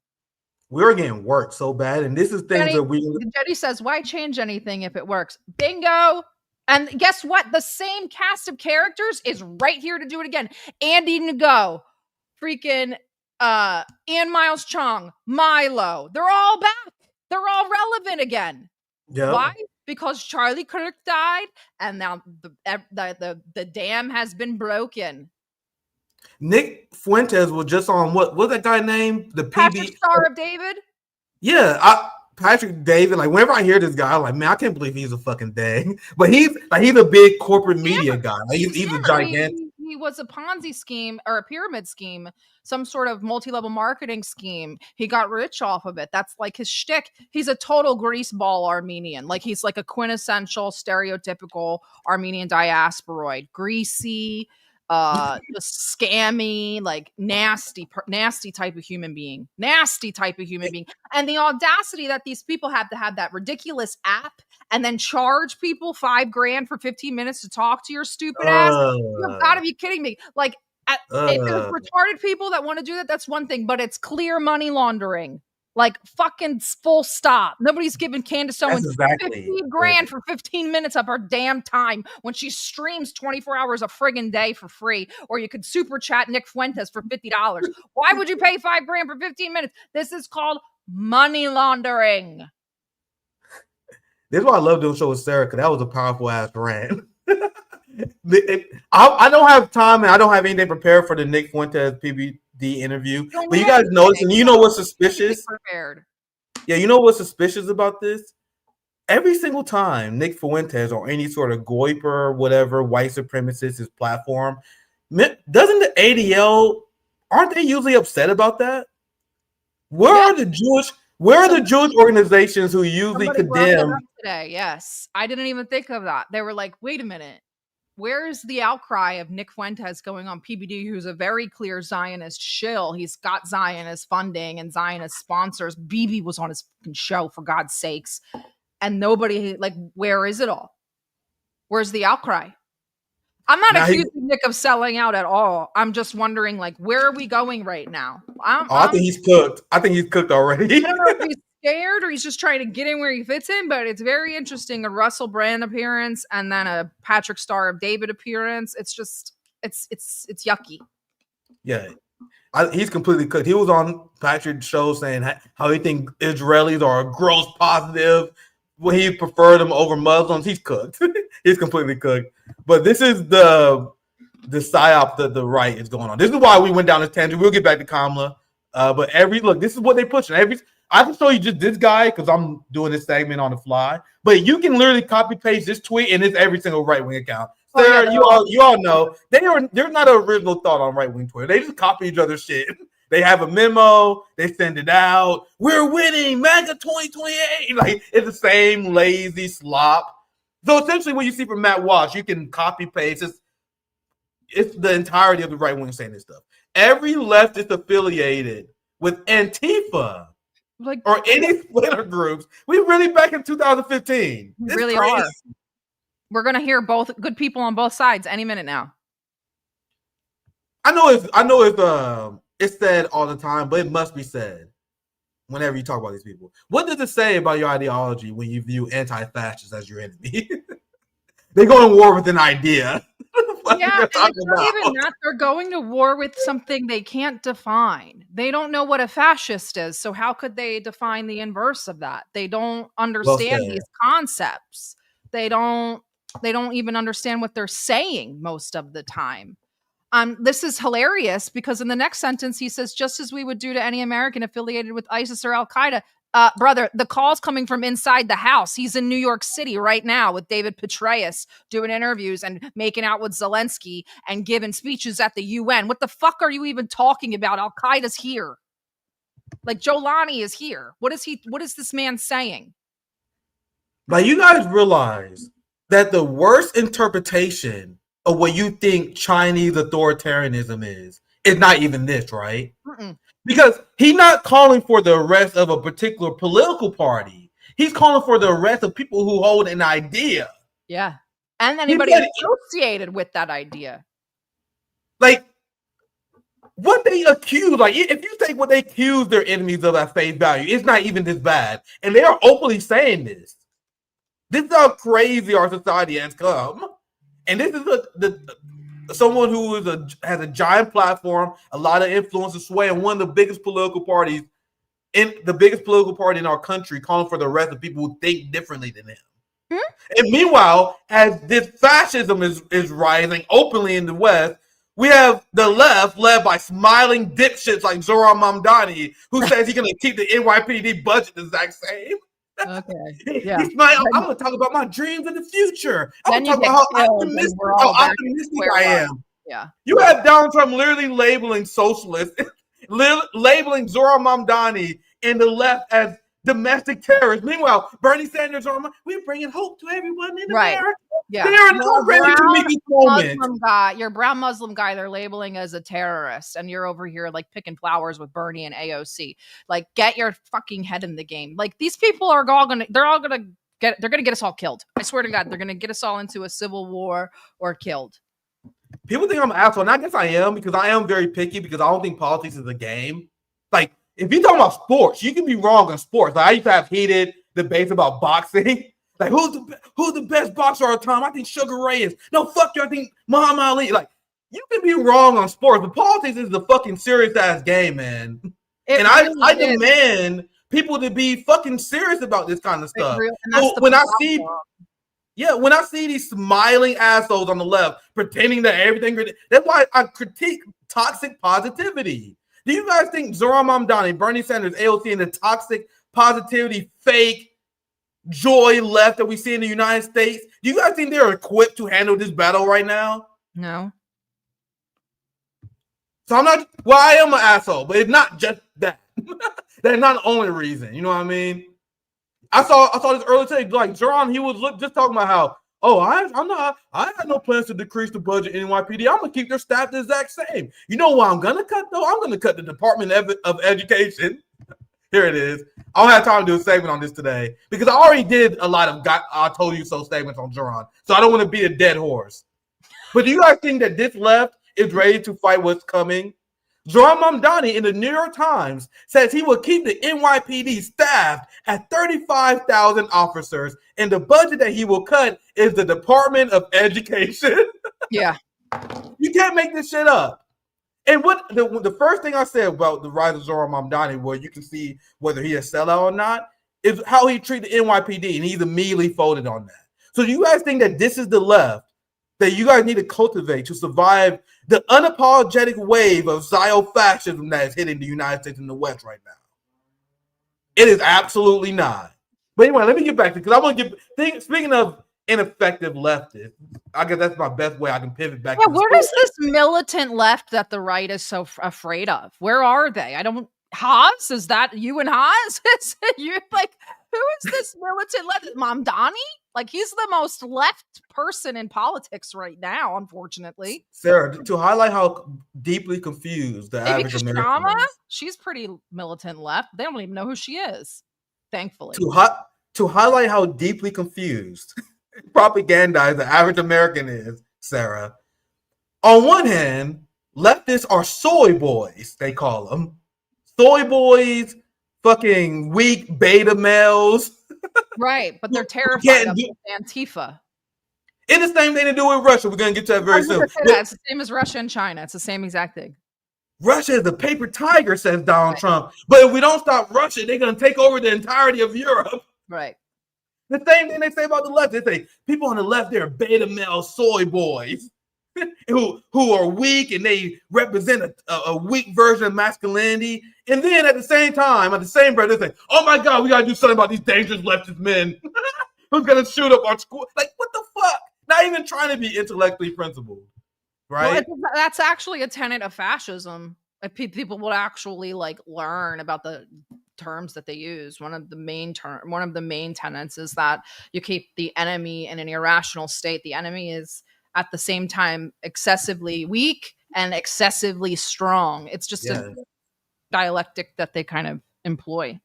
We're getting worked so bad, and this is things that Jenny says, why change anything if it works? Bingo. And guess what? The same cast of characters is right here to do it again. Andy Ngo, freaking Ian Miles Chong, Milo. They're all back. They're all relevant again. Yep. Why? Because Charlie Kirk died, and now the dam has been broken. Nick Fuentes was just on what's that guy named? The Patrick Star of David? Yeah, Patrick David. Like, whenever I hear this guy, I'm like, man, I can't believe he's a fucking thing. But he's a big corporate media guy. Like, he's a gigantic. He was a Ponzi scheme or a pyramid scheme, some sort of multi-level marketing scheme. He got rich off of it. That's like his shtick. He's a total greaseball Armenian. Like, he's like a quintessential, stereotypical Armenian diasporoid. Greasy, just scammy, like nasty type of human being. And the audacity that these people have to have that ridiculous app and then charge people $5,000 for 15 minutes to talk to your stupid ass. You've got to be kidding me. Like, if it's retarded people that want to do that, that's one thing, but it's clear money laundering. Like, fucking full stop. Nobody's giving Candace Owens $15,000 for 15 minutes of her damn time when she streams 24 hours a friggin' day for free. Or you could super chat Nick Fuentes for $50. Why would you pay $5,000 for 15 minutes? This is called money laundering. This is why I love doing show with Sarah, because that was a powerful ass rant. I don't have time and I don't have anything prepared for the Nick Fuentes PBD interview. But you guys notice, and you know what's suspicious? Prepared. Yeah, you know what's suspicious about this? Every single time Nick Fuentes or any sort of goiper, whatever, white supremacist, his platform, doesn't the ADL, aren't they usually upset about that? Where are the Jewish organizations who usually condemn? Today, yes. I didn't even think of that. They were like, wait a minute. Where's the outcry of Nick Fuentes going on PBD, who's a very clear Zionist shill? He's got Zionist funding and Zionist sponsors. Bibi was on his show, for God's sakes. And nobody, like, where is it all? Where's the outcry? I'm not accusing Nick of selling out at all. I'm just wondering, like, where are we going right now? I think he's cooked. I think he's cooked already. I don't know if he's scared or he's just trying to get in where he fits in, but it's very interesting. A Russell Brand appearance and then a Patrick Star of David appearance. It's just, it's yucky. Yeah. He's completely cooked. He was on Patrick's show saying how he thinks Israelis are a gross positive. When he preferred them over Muslims, he's cooked. He's completely cooked. But this is the psyop that the right is going on. This is why we went down this tangent. We'll get back to Kamala. But this is what they pushing. I can show you just this guy because I'm doing this segment on the fly. But you can literally copy paste this tweet and it's every single right wing account. Sarah, you all know there's not an original thought on right wing Twitter. They just copy each other's shit. They have a memo, they send it out. We're winning, MAGA 2028. Like, it's the same lazy slop. So essentially, what you see from Matt Walsh, you can copy paste. It's the entirety of the right wing saying this stuff. Every leftist affiliated with Antifa, or any splinter groups, we really back in 2015. We really are. We're gonna hear both good people on both sides any minute now. I know it's said all the time, but it must be said whenever you talk about these people. What does it say about your ideology when you view anti-fascists as your enemy? They go to war with an idea. Yeah, and it's not even that. They're going to war with something they can't define. They don't know what a fascist is, so how could they define the inverse of that? They don't understand these concepts. They don't even understand what they're saying most of the time. This is hilarious because in the next sentence, he says, just as we would do to any American affiliated with ISIS or Al-Qaeda. Brother, the call's coming from inside the house. He's in New York City right now with David Petraeus doing interviews and making out with Zelensky and giving speeches at the UN. What the fuck are you even talking about? Al-Qaeda's here. Like, Jolani is here. What is this man saying? Like, you guys realize that the worst interpretation of what you think Chinese authoritarianism is not even this, right? Mm-mm. Because he's not calling for the arrest of a particular political party. He's calling for the arrest of people who hold an idea. Yeah. And anybody associated with that idea. Like, what they accuse, like, if you take what they accuse their enemies of at face value, it's not even this bad. And they are openly saying this. This is how crazy our society has come. And this is someone who has a giant platform, a lot of influence and sway, and one of the biggest political parties in our country, calling for the arrest of people who think differently than him. Mm-hmm. And meanwhile, as this fascism is rising openly in the West, we have the left led by smiling dipshits like Zohran Mamdani, who says he's going to keep the NYPD budget the exact same. Okay. Yeah. I'm going to talk about my dreams in the future. I'm going to talk about how optimistic I am. Yeah. You have Donald Trump literally labeling socialists, labeling Zohran Mamdani and the left as domestic terrorists. Meanwhile, Bernie Sanders, we're bringing hope to everyone in America. Yeah. They're not ready to meet this moment. Your brown Muslim guy, they're labeling as a terrorist, and you're over here like picking flowers with Bernie and AOC. Like, get your fucking head in the game. Like, these people are all gonna get us all killed. I swear to God, they're gonna get us all into a civil war or killed. People think I'm an asshole, and I guess I am, because I am very picky, because I don't think politics is a game. Like, if you're talking about sports, you can be wrong on sports. Like, I used to have heated debates about boxing. Like, who's the best boxer of all time? I think Sugar Ray is. No, fuck you. I think Muhammad Ali. Like, you can be wrong on sports, but politics is the fucking serious ass game, man. I demand people to be fucking serious about this kind of stuff. And that's So when I see these smiling assholes on the left pretending that everything, that's why I critique toxic positivity. Do you guys think Zohran Mamdani, Bernie Sanders, AOC, and the toxic positivity, fake joy left that we see in the United States, do you guys think they're equipped to handle this battle right now? No. So I am an asshole, but it's not just that. That's not the only reason. You know what I mean? I saw this earlier today. Like Zohran, he was just talking about how, I had no plans to decrease the budget in NYPD. I'm gonna keep their staff the exact same. You know what I'm gonna cut though? I'm gonna cut the Department of Education. Here it is. I don't have time to do a segment on this today because I already did a lot of I told you so statements on Zohran. So I don't want to be a dead horse. But do you guys think that this left is ready to fight what's coming? Zohran Mamdani in the New York Times says he will keep the NYPD staffed at 35,000 officers, and the budget that he will cut is the Department of Education. Yeah. You can't make this shit up. And what the first thing I said about the rise of Zohran Mamdani, where you can see whether he is a sellout or not, is how he treated the NYPD, and he's immediately folded on that. So do you guys think that this is the left that you guys need to cultivate to survive the unapologetic wave of psyops that is hitting the United States and the West right now? It is absolutely not. But anyway, let me get back to because I want to get speaking of ineffective leftists. I guess that's my best way I can pivot back. Yeah, where is this militant left that the right is so afraid of? Where are they? Haas? Is that you and Haas? You're like, who is this militant left? Mamdani? Like, he's the most left person in politics right now, unfortunately. Sarah, to highlight how deeply confused the average American is. She's pretty militant left. They don't even know who she is, thankfully. To highlight how deeply confused propagandized the average American is, Sarah, on one hand, leftists are soy boys, they call them. Soy boys, fucking weak beta males. Right, but they're terrified of Antifa. It's the same thing to do with Russia. We're going to get to that very soon. It's the same as Russia and China. It's the same exact thing. Russia is the paper tiger, says Donald Trump. But if we don't stop Russia, they're going to take over the entirety of Europe. Right. The same thing they say about the left. They say people on the left, they're beta male soy boys who are weak and they represent a weak version of masculinity. And then at the same time, at the same breath, they say, oh my God, we got to do something about these dangerous leftist men who's going to shoot up our school. Like, what the fuck? Not even trying to be intellectually principled, right? Well, that's actually a tenet of fascism. If people would actually like learn about the terms that they use. One of the main tenets is that you keep the enemy in an irrational state. The enemy is at the same time excessively weak and excessively strong. It's just a dialectic that they kind of employ.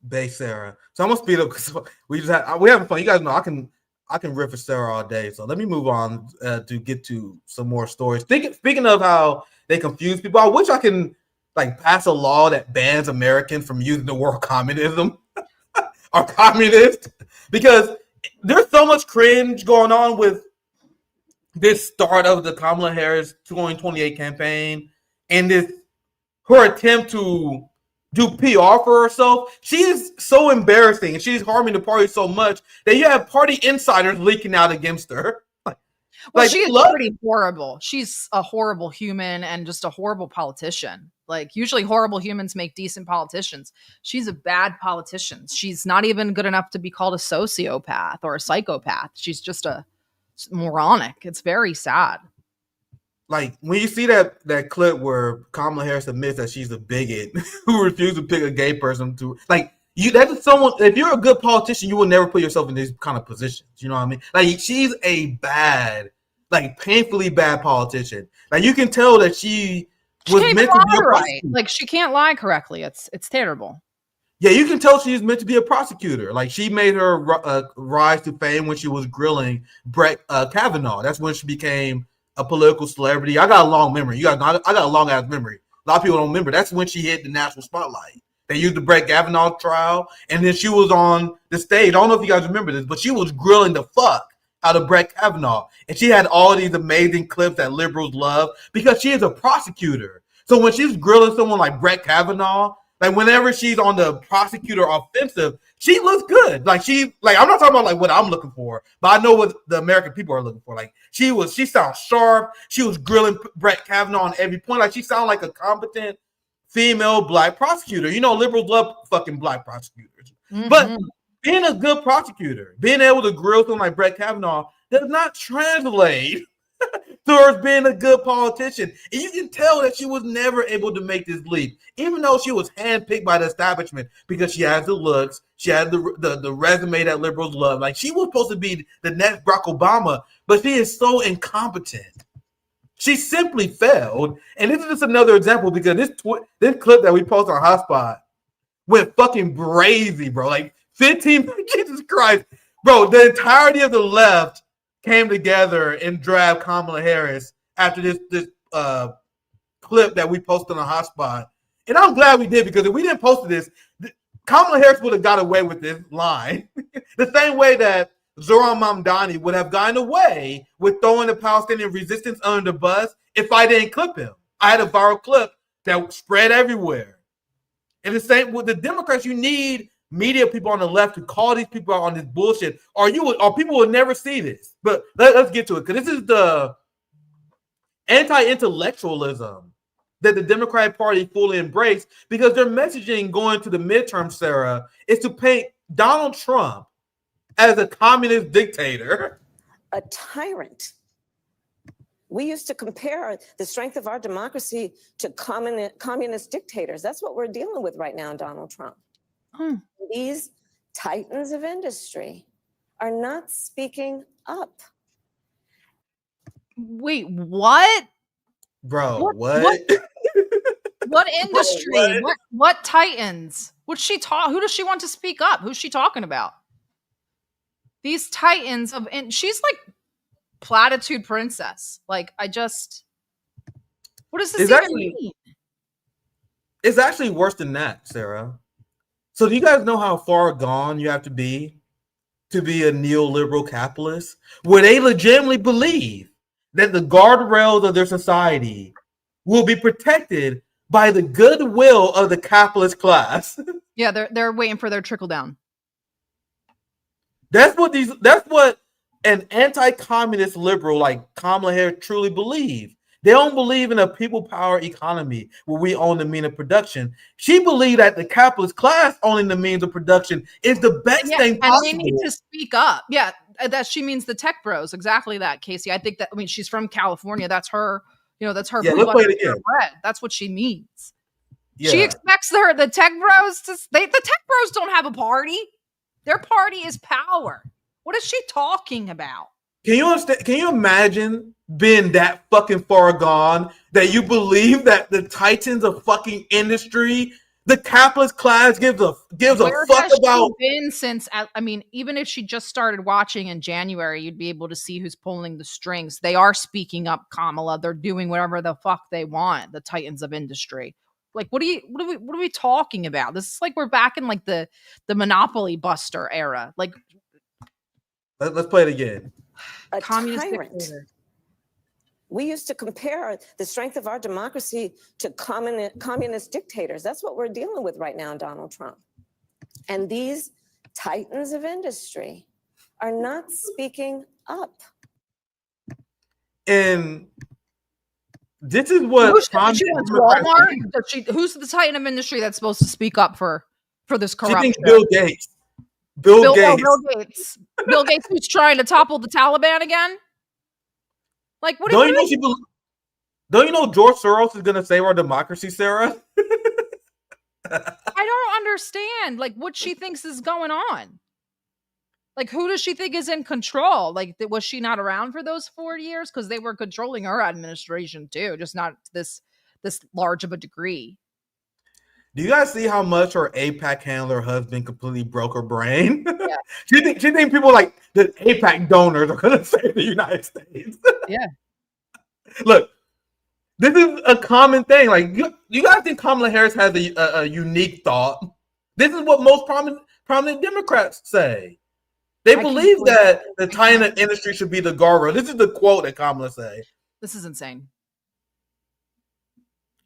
Base Sarah. So I'm gonna speed up because we having fun. You guys know I can riff for Sarah all day. So let me move on to get to some more stories. Speaking of how they confuse people, I wish I can like pass a law that bans Americans from using the word communism or communist, because there's so much cringe going on with this start of the Kamala Harris 2028 campaign and her attempt to do PR for herself. She is so embarrassing and she's harming the party so much that you have party insiders leaking out against her. Well, she is pretty horrible. She's a horrible human and just a horrible politician. Like, usually horrible humans make decent politicians. She's a bad politician. She's not even good enough to be called a sociopath or a psychopath. She's just a moronic. It's very sad. Like, when you see that clip where Kamala Harris admits that she's a bigot who refused to pick a gay person to, like, that's someone, if you're a good politician, you will never put yourself in these kind of positions. You know what I mean? Like, she's a bad, like, painfully bad politician. Like, you can tell that she was meant to be a prosecutor. Like, she can't lie correctly. It's terrible. Yeah, you can tell she's meant to be a prosecutor. Like, she made her rise to fame when she was grilling Brett Kavanaugh. That's when she became a political celebrity. I got a long memory. I got a long ass memory. A lot of people don't remember. That's when she hit the national spotlight. They used the Brett Kavanaugh trial, and then she was on the stage. I don't know if you guys remember this, but she was grilling the fuck out of Brett Kavanaugh. And she had all these amazing clips that liberals love because she is a prosecutor. So when she's grilling someone like Brett Kavanaugh, Like whenever she's on the prosecutor offensive, she looks good. Like I'm not talking about like what I'm looking for, but I know what the American people are looking for. Like she sounds sharp. She was grilling Brett Kavanaugh on every point. Like she sounded like a competent female black prosecutor. You know, liberals love fucking black prosecutors. Mm-hmm. But being a good prosecutor, being able to grill someone like Brett Kavanaugh does not translate towards being a good politician. And you can tell that she was never able to make this leap, even though she was handpicked by the establishment because she has the looks, she has the resume that liberals love. Like she was supposed to be the next Barack Obama, but she is so incompetent. She simply failed. And this is just another example because this clip that we posted on Hotspot went fucking crazy, bro. Like 15, Jesus Christ. Bro, the entirety of the left came together and dragged Kamala Harris after this clip that we posted on Hotspot. And I'm glad we did because if we didn't post this, Kamala Harris would have got away with this line. The same way that Zohran Mamdani would have gotten away with throwing the Palestinian resistance under the bus if I didn't clip him. I had a viral clip that spread everywhere. And the same with the Democrats, you need media people on the left to call these people out on this bullshit, or people will never see this. But let's get to it because this is the anti-intellectualism that the Democratic Party fully embraced because their messaging going to the midterm, Sarah, is to paint Donald Trump as a communist dictator, a tyrant. We used to compare the strength of our democracy to communist dictators. That's what we're dealing with right now, Donald Trump. These titans of industry are not speaking up. Wait, what? Bro, what? What industry? Bro, what titans? What's she who does she want to speak up? Who's she talking about? These titans of, and she's like platitude princess. Like, what does this even mean? It's actually worse than that, Sarah. So do you guys know how far gone you have to be a neoliberal capitalist? Where they legitimately believe that the guardrails of their society will be protected by the goodwill of the capitalist class. Yeah, they're waiting for their trickle down. That's what an anti-communist liberal like Kamala Harris truly believes. They don't believe in a people power economy where we own the means of production. She believed that the capitalist class owning the means of production is the best thing possible. And they need to speak up. Yeah, that she means the tech bros. Exactly that, Casey. I think that, she's from California. That's her, that's her. Yeah, let's play it again. That's what she means. Yeah. She expects the tech bros the tech bros don't have a party. Their party is power. What is she talking about? Can you understand? Can you imagine being that fucking far gone that you believe that the titans of fucking industry, the capitalist class gives a fuck about? Been since even if she just started watching in January, you'd be able to see who's pulling the strings. They are speaking up, Kamala. They're doing whatever the fuck they want. The titans of industry. Like, what are we talking about? This is like we're back in like the Monopoly Buster era. Like, let's play it again. A tyrant. Dictator. We used to compare the strength of our democracy to communist dictators. That's what we're dealing with right now, Donald Trump. And these titans of industry are not speaking up. And this is what who's the titan of industry that's supposed to speak up for this corruption? She thinks Bill Gates. Bill Gates. Bill Gates who's trying to topple the Taliban again? Like, what don't you know George Soros is going to save our democracy, Sarah? I don't understand, like, what she thinks is going on. Like, who does she think is in control? Like, was she not around for those 4 years? Because they were controlling her administration, too, just not this large of a degree. Do you guys see how much her AIPAC handler husband completely broke her brain? Yeah. she think people like the AIPAC donors are going to save the United States. Yeah. Look, this is a common thing. Like, you guys think Kamala Harris has a unique thought? This is what most prominent Democrats say. They believe that the China industry should be the guardrail. This is the quote that Kamala say. This is insane.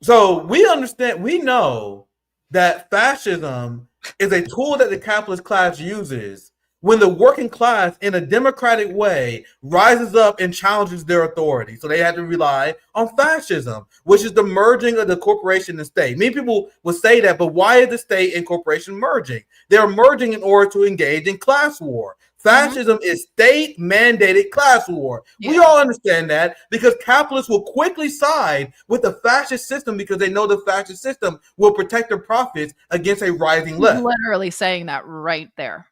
So we understand. We know that fascism is a tool that the capitalist class uses when the working class, in a democratic way, rises up and challenges their authority. So they had to rely on fascism, which is the merging of the corporation and state. Many people will say that, but why is the state and corporation merging? They're merging in order to engage in class war. Fascism is state-mandated class war. We all understand that because capitalists will quickly side with the fascist system because they know the fascist system will protect their profits against a rising left. Literally saying that right there.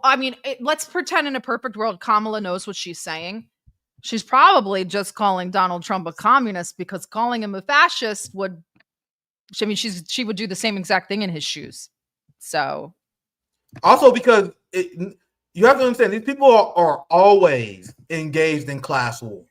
I mean, let's pretend in a perfect world Kamala knows what she's saying. She's probably just calling Donald Trump a communist because calling him a fascist would, I mean, she would do the same exact thing in his shoes. So. Also because you have to understand, these people are always engaged in class war.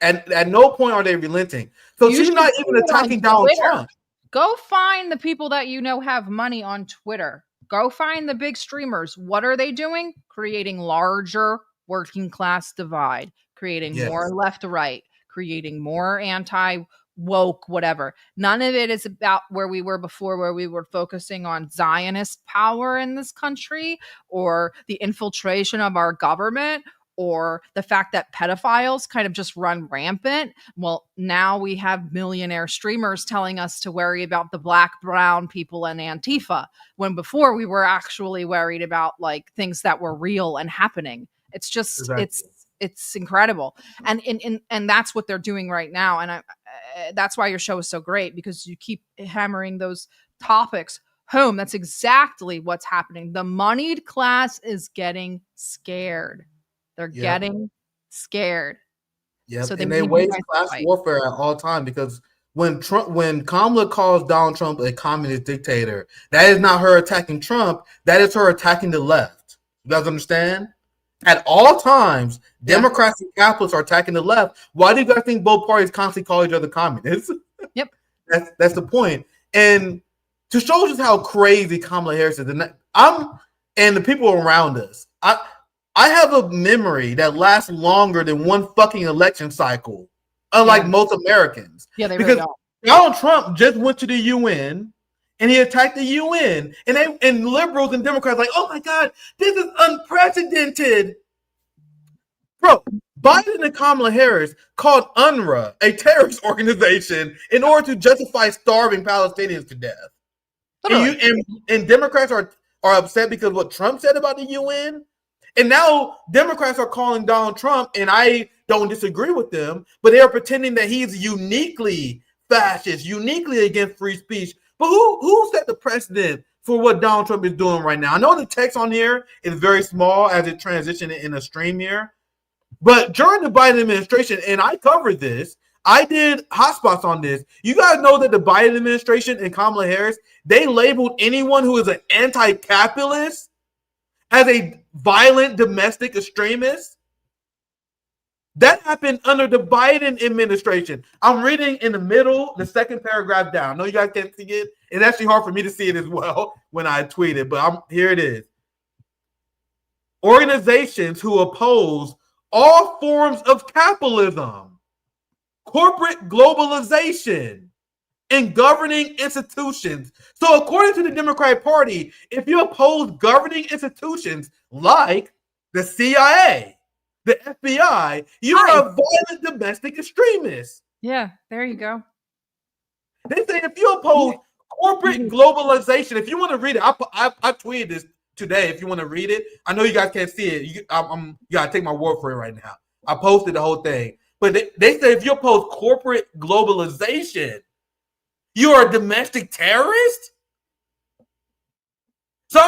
And at no point are they relenting. So she's not even attacking Donald Trump. Go find the people that you know have money on Twitter. Go find the big streamers. What are they doing? Creating larger working class divide, creating more left to right, creating more anti-woke, whatever. None of it is about where we were before, where we were focusing on Zionist power in this country or the infiltration of our government or the fact that pedophiles kind of just run rampant. Well, now we have millionaire streamers telling us to worry about the black, brown people and Antifa, when before we were actually worried about like things that were real and happening. It's just, it's incredible. And that's what they're doing right now. And that's why your show is so great, because you keep hammering those topics home. That's exactly what's happening. The moneyed class is getting scared. They're getting scared. Yeah, so they wage class warfare at all time, because when Kamala calls Donald Trump a communist dictator, that is not her attacking Trump. That is her attacking the left. You guys understand? At all times, Democrats and capitalists are attacking the left. Why do you guys think both parties constantly call each other communists? Yep. That's the point. And to show just how crazy Kamala Harris is, and the people around us, I have a memory that lasts longer than one fucking election cycle, unlike most Americans. Yeah, because really Donald Trump just went to the UN and he attacked the UN, and liberals and Democrats like, oh my God, this is unprecedented. Bro, Biden and Kamala Harris called UNRWA a terrorist organization in order to justify starving Palestinians to death. And Democrats are upset because of what Trump said about the UN. And now Democrats are calling Donald Trump, and I don't disagree with them, but they are pretending that he's uniquely fascist, uniquely against free speech. But who set the precedent for what Donald Trump is doing right now? I know the text on here is very small as it transitioned in a stream here, but during the Biden administration, and I covered this, I did hotspots on this. You guys know that the Biden administration and Kamala Harris, they labeled anyone who is an anti-capitalist as a violent domestic extremist. That happened under the Biden administration. I'm reading in the middle, the second paragraph down. I know you guys can't see it. It's actually hard for me to see it as well when I tweet it, but here it is. Organizations who oppose all forms of capitalism, corporate globalization, and governing institutions. So according to the Democratic Party, if you oppose governing institutions like the CIA, the FBI, you're a violent domestic extremist. Yeah, there you go. They say if you oppose corporate globalization, if you want to read it, I tweeted this today. If you want to read it, I know you guys can't see it. You gotta take my word for it right now. I posted the whole thing. But they say if you oppose corporate globalization, you're a domestic terrorist? So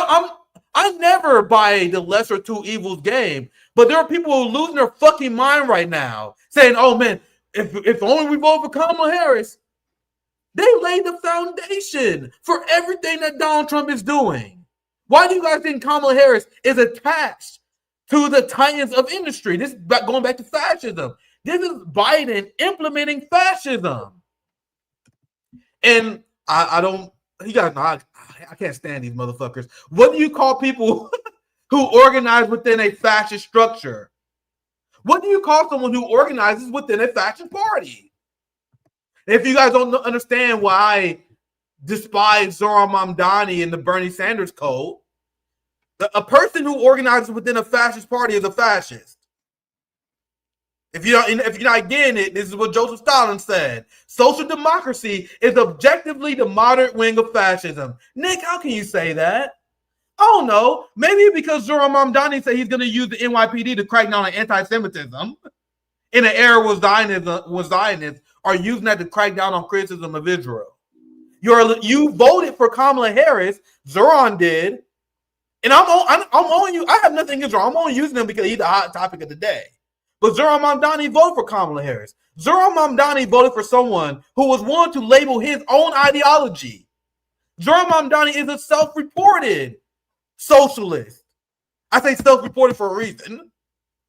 I never buy the lesser two evils game, but there are people who are losing their fucking mind right now, saying, oh man, if only we vote for Kamala Harris. They laid the foundation for everything that Donald Trump is doing. Why do you guys think Kamala Harris is attached to the titans of industry? This is going back to fascism. This is Biden implementing fascism. And I can't stand these motherfuckers. What do you call people who organize within a fascist structure? What do you call someone who organizes within a fascist party? If you guys don't understand why despise Zohran Mamdani and the Bernie Sanders code. A person who organizes within a fascist party is a fascist. If you're not getting it, this is what Joseph Stalin said. Social democracy is objectively the moderate wing of fascism. Nick, how can you say that? Oh no, maybe because Zohran Mamdani said he's going to use the NYPD to crack down on anti-Semitism in an era where Zionists are using that to crack down on criticism of Israel. You voted for Kamala Harris, Zohran did, and I'm on you. I have nothing against Zohran. I'm only using him because he's the hot topic of the day. But Zohran Mamdani voted for Kamala Harris. Zohran Mamdani voted for someone who was willing to label his own ideology. Zohran Mamdani is a self-reported socialist. I say self-reported for a reason.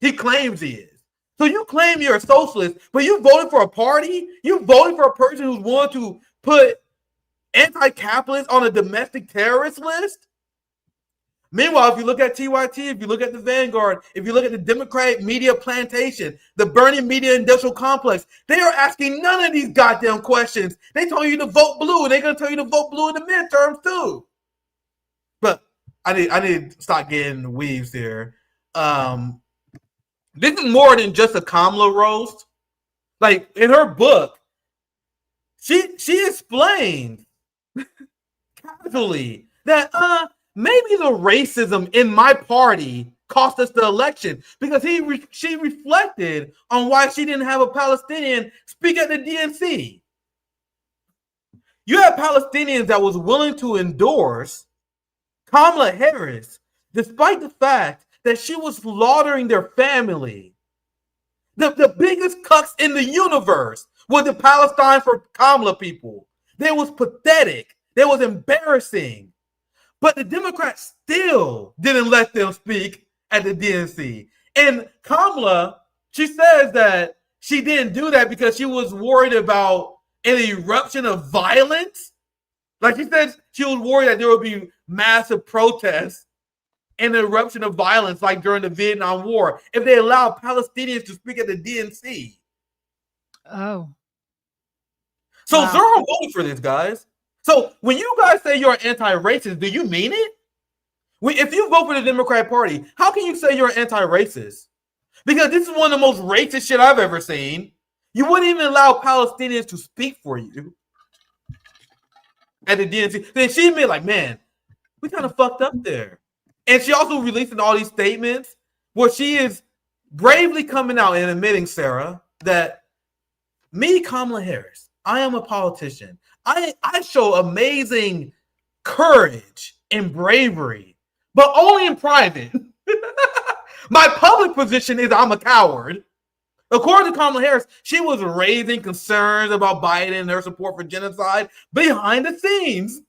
He claims he is. So you claim you're a socialist, but you voted for a party? You voted for a person who's willing to put anti-capitalists on a domestic terrorist list? Meanwhile, if you look at TYT, if you look at the Vanguard, if you look at the Democratic media plantation, the Bernie media industrial complex, they are asking none of these goddamn questions. They told you to vote blue, and they're going to tell you to vote blue in the midterms too. But I need to stop getting weaves here. This is more than just a Kamala roast. Like, in her book, she explained casually that maybe the racism in my party cost us the election, because she reflected on why she didn't have a Palestinian speak at the DNC. You had Palestinians that was willing to endorse Kamala Harris, despite the fact that she was slaughtering their family. The biggest cucks in the universe was the Palestine for Kamala people. They was pathetic. They was embarrassing. But the Democrats still didn't let them speak at the DNC. And Kamala, she says that she didn't do that because she was worried about an eruption of violence. Like, she said she was worried that there would be massive protests and an eruption of violence like during the Vietnam War if they allowed Palestinians to speak at the DNC. Oh. So Wow. Zohran voted for this, guys. So when you guys say you're anti-racist, do you mean it? If you vote for the Democratic Party, how can you say you're anti-racist? Because this is one of the most racist shit I've ever seen. You wouldn't even allow Palestinians to speak for you at the DNC. Then she admitted, like, man, we kind of fucked up there. And she also released all these statements where she is bravely coming out and admitting, Sarah, that me, Kamala Harris, I am a politician. I show amazing courage and bravery, but only in private. My public position is I'm a coward. According to Kamala Harris, she was raising concerns about Biden and her support for genocide behind the scenes.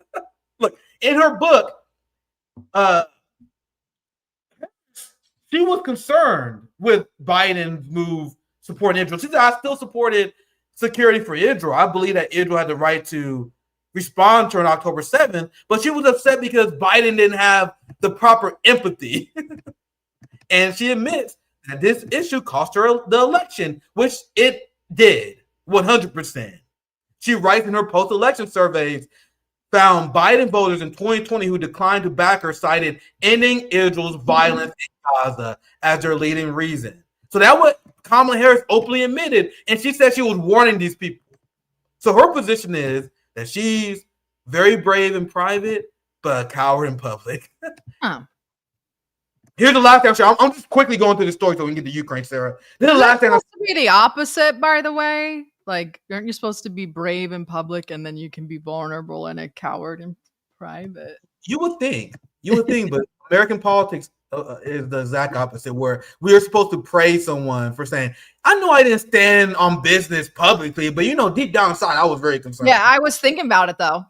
Look, in her book, she was concerned with Biden's move supporting Israel. She said, I still supported security for Israel. I believe that Israel had the right to respond to her on October 7th, but she was upset because Biden didn't have the proper empathy. And she admits that this issue cost her the election, which it did, 100%. She writes in her post-election surveys, found Biden voters in 2020 who declined to back her cited ending Israel's violence in Gaza as their leading reason. So that what Kamala Harris openly admitted, and she said she was warning these people. So her position is that she's very brave in private, but a coward in public. Huh. Here's the last thing I'm just quickly going through the story so we can get to Ukraine, Sarah. This is the last thing. Supposed to be the opposite, by the way. Like, aren't you supposed to be brave in public and then you can be vulnerable and a coward in private? You would think, but American politics is the exact opposite, where we are supposed to praise someone for saying, I know I didn't stand on business publicly, but deep down inside, I was very concerned. Yeah, I was thinking about it though.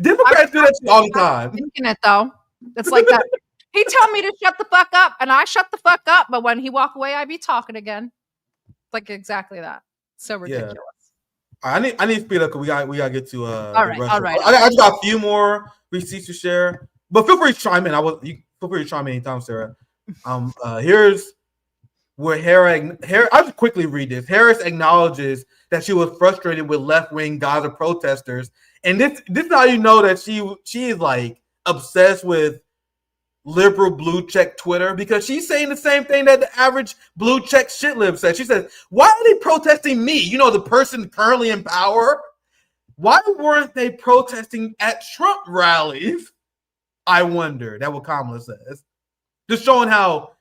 Democrats do that shit all the time. Thinking it though. It's like that. He told me to shut the fuck up, and I shut the fuck up. But when he walk away, I be talking again. It's like exactly that. So ridiculous. Yeah. I need to speed up because we gotta get to all right. I just got a few more receipts to share, but feel free to chime in. You feel free to chime in anytime, Sarah. Here's where Harris. I'll just quickly read this. Harris acknowledges that she was frustrated with left-wing Gaza protesters And this is how you know that she is like obsessed with liberal blue check Twitter, because she's saying the same thing that the average blue check shit lib says. She says, why are they protesting me? You know, the person currently in power. Why weren't they protesting at Trump rallies? I wonder. That's what Kamala says. Just showing how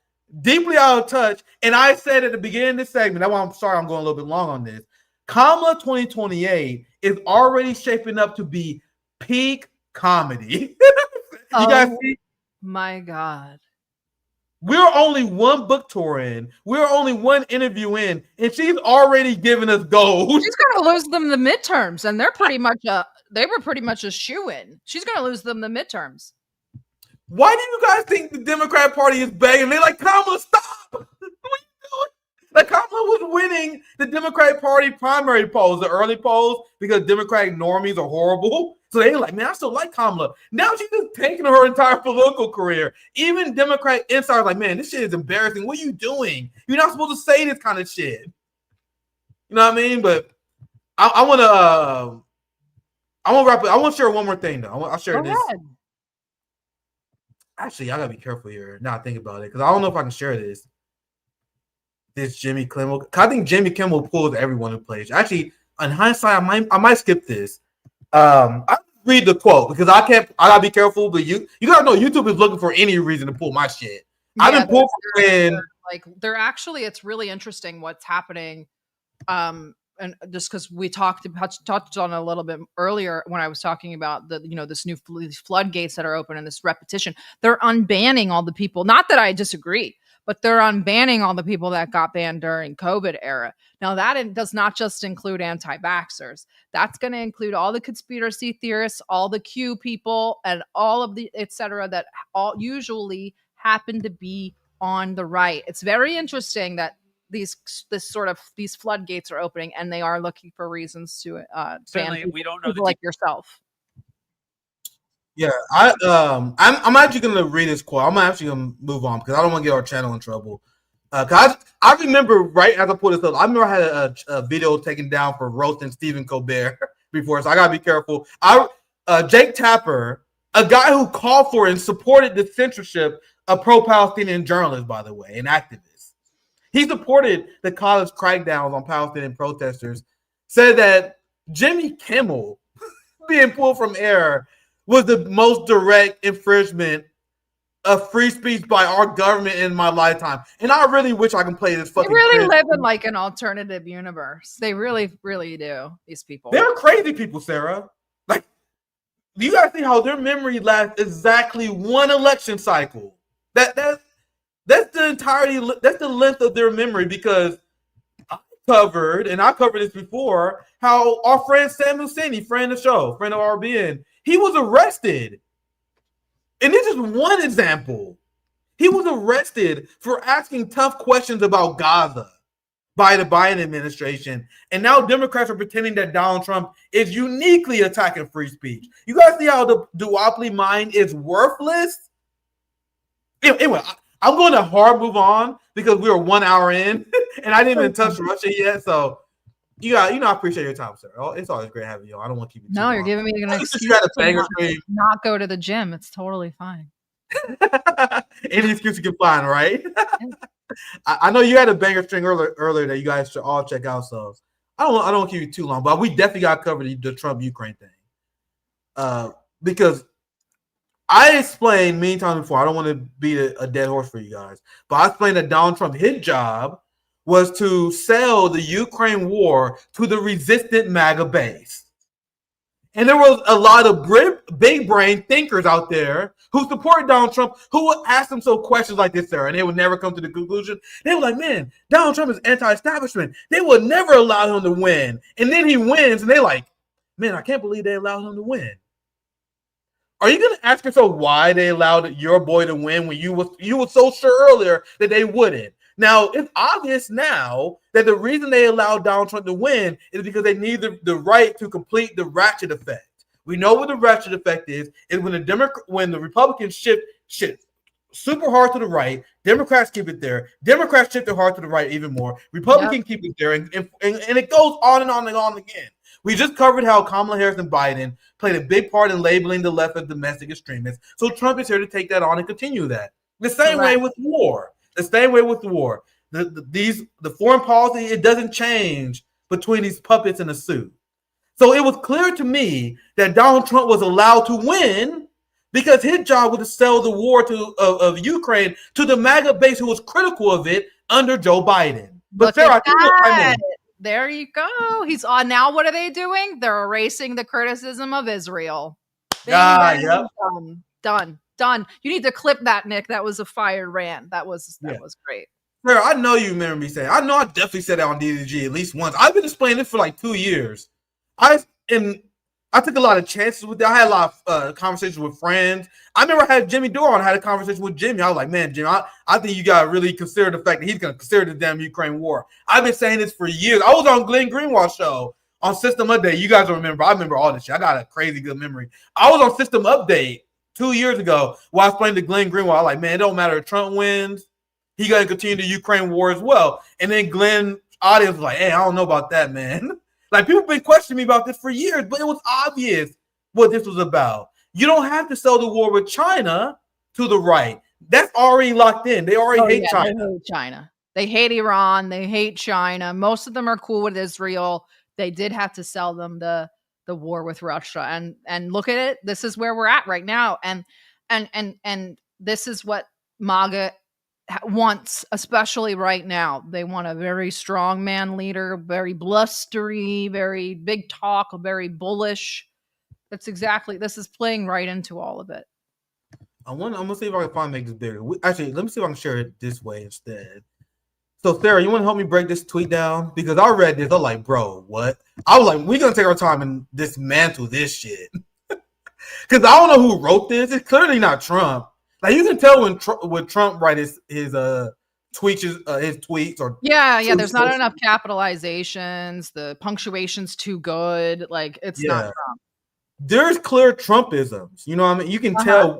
deeply out of touch. And I said at the beginning of this segment, that's why I'm sorry I'm going a little bit long on this. Kamala 2028 is already shaping up to be peak comedy. You guys see? My God. We're only one book tour in. We're only one interview in, and she's already giving us gold. She's going to lose them the midterms, and they're pretty much they were pretty much a shoe-in. She's going to lose them the midterms. Why do you guys think the Democrat Party is begging? They're like, Kamala, stop! What are you doing? Like, Kamala was winning the Democratic Party primary polls, the early polls, because Democratic normies are horrible. So they're like, man, I still like Kamala. Now she's just taking her entire political career. Even Democrat insiders like, man, this shit is embarrassing. What are you doing? You're not supposed to say this kind of shit. You know what I mean? But I want to wrap it. I want to share one more thing, though. I'll share this. Ahead. Actually, I got to be careful here. Now I think about it, because I don't know if I can share this. This Jimmy Kimmel. I think Jimmy Kimmel pulls everyone in place. Actually, in hindsight, I might skip this. I read the quote because I gotta be careful, but you gotta know YouTube is looking for any reason to pull my shit. I've been pulled they're actually, it's really interesting what's happening. And just because we touched on it a little bit earlier when I was talking about this new floodgates that are open and this repetition, they're unbanning all the people. Not that I disagree, but they're unbanning all the people that got banned during COVID era. Now that does not just include anti-vaxxers. That's going to include all the conspiracy theorists, all the Q people, and all of the et cetera that all usually happen to be on the right. It's very interesting that these floodgates are opening, and they are looking for reasons to Certainly, ban we don't know people like yourself. Yeah, I'm actually gonna read this quote. I'm actually gonna move on because I don't want to get our channel in trouble. Cause I remember right as I pulled this up, I remember I had a video taken down for roasting Stephen Colbert before, so I gotta be careful. Jake Tapper, a guy who called for and supported the censorship of pro-Palestinian journalists, by the way, and activists. He supported the college crackdowns on Palestinian protesters. Said that Jimmy Kimmel being pulled from air was the most direct infringement of free speech by our government in my lifetime. And I really wish I can play this fucking. They really live in like an alternative universe. They really, really do. These people. They're crazy people, Sarah. Like, do you guys see how their memory lasts exactly one election cycle? That's the entirety. That's the length of their memory, because I covered this before, how our friend Sam Husseini, friend of the show, friend of RBN, he was arrested. And this is one example. He was arrested for asking tough questions about Gaza by the Biden administration. And now Democrats are pretending that Donald Trump is uniquely attacking free speech. You guys see how the duopoly mind is worthless? Anyway, I'm going to hard move on because we are 1 hour in and I didn't even touch Russia yet. So I appreciate your time, sir. It's always great having you. I don't want to keep it too long. You're giving me an excuse to not go to the gym. It's totally fine. Any excuse you can find, right? I know you had a banger string earlier that you guys should all check out. So I don't want to keep you too long, but we definitely got covered the Trump Ukraine thing. Because I explained many times before, I don't want to beat a dead horse for you guys, but I explained that Donald Trump, his job was to sell the Ukraine war to the resistant MAGA base. And there was a lot of big brain thinkers out there who supported Donald Trump, who would ask themselves questions like this, Sarah, and they would never come to the conclusion. They were like, man, Donald Trump is anti-establishment. They would never allow him to win. And then he wins, and they're like, man, I can't believe they allowed him to win. Are you going to ask yourself why they allowed your boy to win when you were so sure earlier that they wouldn't? Now, it's obvious now that the reason they allowed Donald Trump to win is because they need the right to complete the ratchet effect. We know what the ratchet effect is when the Republicans shift super hard to the right, Democrats keep it there. Democrats shift it hard to the right even more. Republicans keep it there, and it goes on and on and on again. We just covered how Kamala Harris and Biden played a big part in labeling the left as domestic extremists. So Trump is here to take that on and continue that. The same way with war. The same way with war. The foreign policy, it doesn't change between these puppets in a suit. So it was clear to me that Donald Trump was allowed to win because his job was to sell the war of Ukraine to the MAGA base who was critical of it under Joe Biden. But Sarah, there you go. He's on now. What are they doing? They're erasing the criticism of Israel. Done. You need to clip that, Nick. That was a fire rant. That was great. Sarah, I know you remember me saying. I know I definitely said that on DDG at least once. I've been explaining this for like 2 years. I took a lot of chances with that. I had a lot of conversations with friends. I remember I had Jimmy Dore on. I had a conversation with Jimmy. I was like, man, Jimmy, I think you got to really consider the fact that he's going to consider the damn Ukraine war. I've been saying this for years. I was on Glenn Greenwald's show on System Update. You guys remember. I remember all this shit. I got a crazy good memory. I was on System Update 2 years ago while I explained to Glenn Greenwald. I was like, man, it don't matter if Trump wins. He got to continue the Ukraine war as well. And then Glenn's audience was like, hey, I don't know about that, man. Like, people have been questioning me about this for years, but it was obvious what this was about. You don't have to sell the war with China to the right. That's already locked in. They already hate China. They hate China. They hate Iran. They hate China. Most of them are cool with Israel. They did have to sell them the war with Russia. And look at it. This is where we're at right now. And this is what MAGA wants, especially right now. They want a very strong man leader, very blustery, very big talk, very bullish. This is playing right into all of it. I'm gonna see if I can finally make this bigger. Actually, let me see if I can share it this way instead. So Sarah, you want to help me break this tweet down? Because I read this, I'm like, bro, what? I was like, we're gonna take our time and dismantle this shit. Because I don't know who wrote this. It's clearly not Trump. Like, you can tell when Trump write his tweets or there's not enough capitalizations. The punctuation's too good. Like, it's not Trump. There's clear Trumpisms. You know what I mean? You can tell.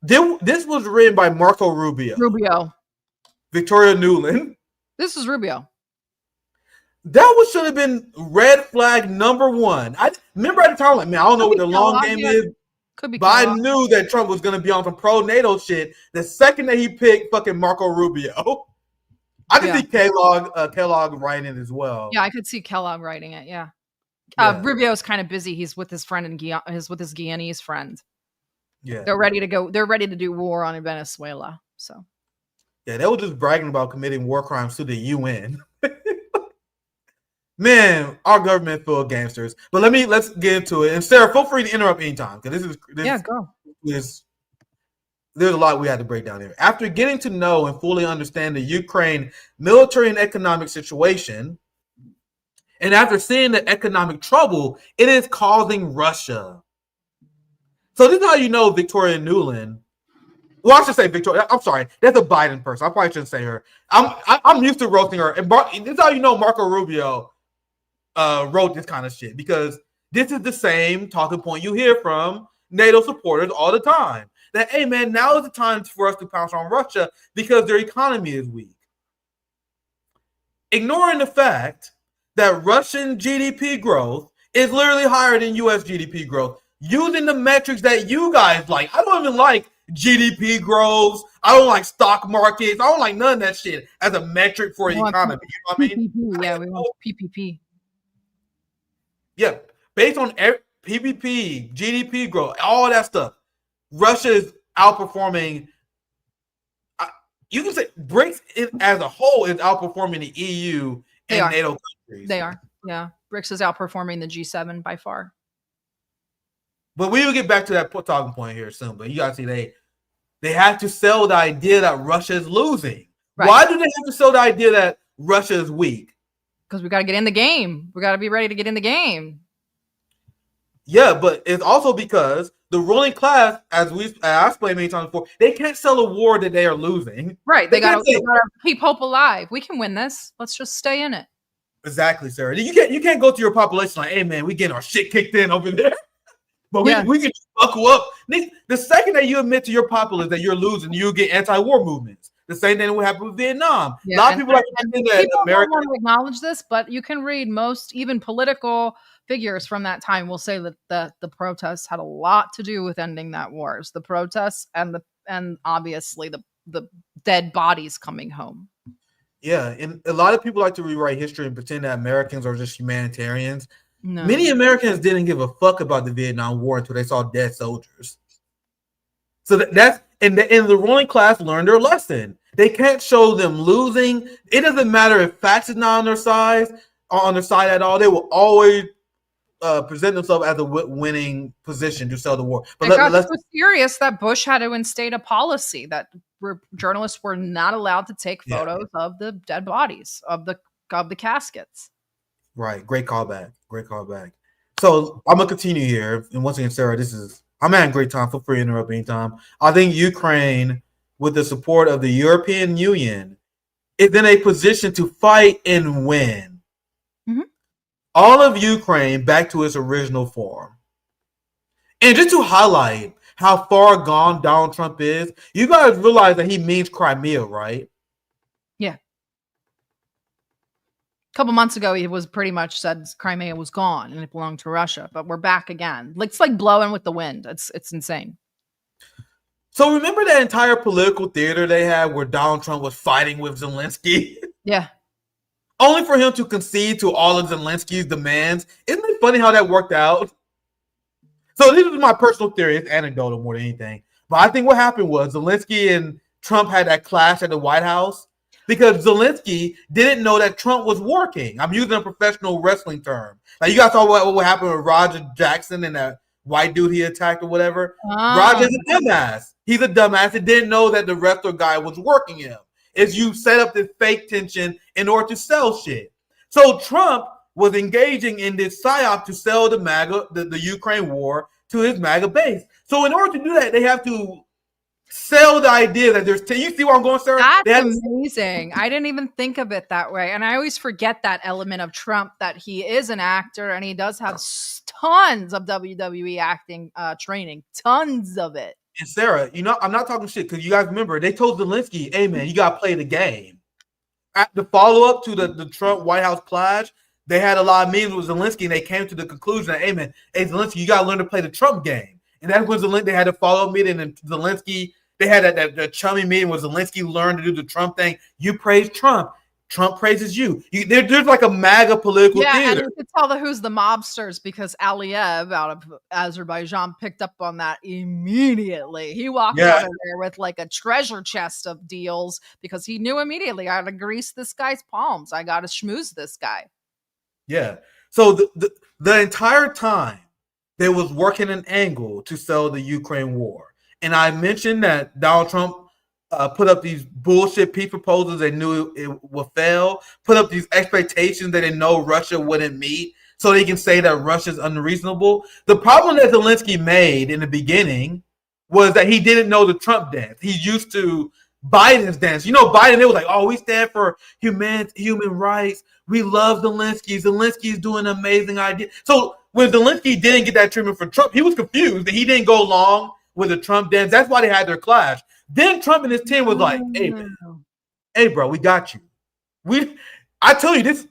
This was written by Marco Rubio. Victoria Nuland. This is Rubio. That should have been red flag number one. I remember at the time, like, man, I don't know what the long game is. Could be, but I knew that Trump was going to be on some pro-NATO shit the second that he picked fucking Marco Rubio. I could see Kellogg writing it as well. Yeah, I could see Kellogg writing it. Yeah. Rubio's kind of busy. He's with his friend with his Guyanese friend. Yeah, they're ready to go. They're ready to do war on Venezuela. So. Yeah, they were just bragging about committing war crimes to the UN. Man, our government full of gangsters. But let's get into it. And Sarah, feel free to interrupt anytime because go. There's a lot we had to break down here. After getting to know and fully understand the Ukraine military and economic situation, and after seeing the economic trouble it is causing Russia. So this is how you know Victoria Nuland. Well, I should say Victoria. I'm sorry, that's a Biden person. I probably shouldn't say her. I'm used to roasting her. And this is how you know Marco Rubio wrote this kind of shit, because this is the same talking point you hear from NATO supporters all the time. That, hey man, now is the time for us to pounce on Russia because their economy is weak. Ignoring the fact that Russian GDP growth is literally higher than US GDP growth. Using the metrics that you guys like. I don't even like GDP growth. I don't like stock markets. I don't like none of that shit as a metric for the economy. You know what I mean? Yeah, we want PPP. Yeah, based on PPP, GDP growth, all that stuff, Russia is outperforming. You can say BRICS as a whole is outperforming the EU and NATO countries. They are. Yeah, BRICS is outperforming the G7 by far. But we will get back to that talking point here soon. But you got to see they have to sell the idea that Russia is losing. Right. Why do they have to sell the idea that Russia is weak? Because we got to get in the game. We got to be ready to get in the game. Yeah, but it's also because the ruling class, as I explained many times before, they can't sell a war that they are losing. Right. They got to keep hope alive. We can win this. Let's just stay in it. Exactly, Sarah. You can't go to your population like, hey, man, we getting our shit kicked in over there. But we can buckle up. The second that you admit to your populace that you're losing, you'll get anti-war movements. The same thing would happen with Vietnam. Yeah, a lot of and- people like to think that People America. don't want to acknowledge this, but you can read most, even political figures from that time will say that the protests had a lot to do with ending that wars. The protests and obviously the dead bodies coming home. Yeah, and a lot of people like to rewrite history and pretend that Americans are just humanitarians. No. Many Americans didn't give a fuck about the Vietnam War until they saw dead soldiers. So that's and the ruling class learned their lesson. They can't show them losing. It doesn't matter if facts is not on their side at all. They will always present themselves as a winning position to sell the war. But it got so serious that Bush had to instate a policy that journalists were not allowed to take photos of the dead bodies of the caskets. Right. Great callback. So I'm gonna continue here. And once again, Sarah, I'm having a great time. Feel free to interrupt anytime. I think Ukraine, with the support of the European Union, is in a position to fight and win. Mm-hmm. All of Ukraine back to its original form. And just to highlight how far gone Donald Trump is, you guys realize that he means Crimea, right? Yeah. A couple months ago, he was pretty much said Crimea was gone and it belonged to Russia, but we're back again. It's like blowing with the wind. It's insane. So remember that entire political theater they had where Donald Trump was fighting with Zelensky? Yeah. Only for him to concede to all of Zelensky's demands. Isn't it funny how that worked out? So this is my personal theory. It's anecdotal more than anything. But I think what happened was Zelensky and Trump had that clash at the White House because Zelensky didn't know that Trump was working. I'm using a professional wrestling term. Like you guys saw what happened with Roger Jackson and that white dude he attacked or whatever. Roger's a dumbass. He's a dumbass that didn't know that the wrestler guy was working him. Is you set up this fake tension in order to sell shit. So Trump was engaging in this psyop to sell the Ukraine war to his MAGA base. So in order to do that, they have to sell the idea that there's you see where I'm going, Sarah? That's amazing. I didn't even think of it that way. And I always forget that element of Trump, that he is an actor and he does have tons of WWE acting training. Tons of it. And Sarah, I'm not talking shit because you guys remember they told Zelensky, hey man, you gotta play the game. At the follow-up to the Trump White House clash, they had a lot of meetings with Zelensky and they came to the conclusion that, hey man, Zelensky, you gotta learn to play the Trump game. And that's when they had a follow-up meeting and Zelensky, they had that chummy meeting where Zelensky learned to do the Trump thing. You praise Trump. Trump praises you. There's like a MAGA political theater. And you could tell who's the mobsters because Aliyev out of Azerbaijan picked up on that immediately. He walked out of there with like a treasure chest of deals because he knew immediately, I got to grease this guy's palms. I got to schmooze this guy. Yeah. So the entire time they was working an angle to sell the Ukraine war. And I mentioned that Donald Trump put up these bullshit peace proposals they knew it would fail, put up these expectations that they know Russia wouldn't meet so they can say that Russia's unreasonable. The problem that Zelensky made in the beginning was that he didn't know the Trump dance. He's used to Biden's dance. Biden, it was like, oh, we stand for human rights. We love Zelensky. Zelensky's doing an amazing idea. So when Zelensky didn't get that treatment from Trump, he was confused that he didn't go along with the Trump dance. That's why they had their clash. Then Trump and his team was like, hey, man, hey, bro, we got you. I tell you this,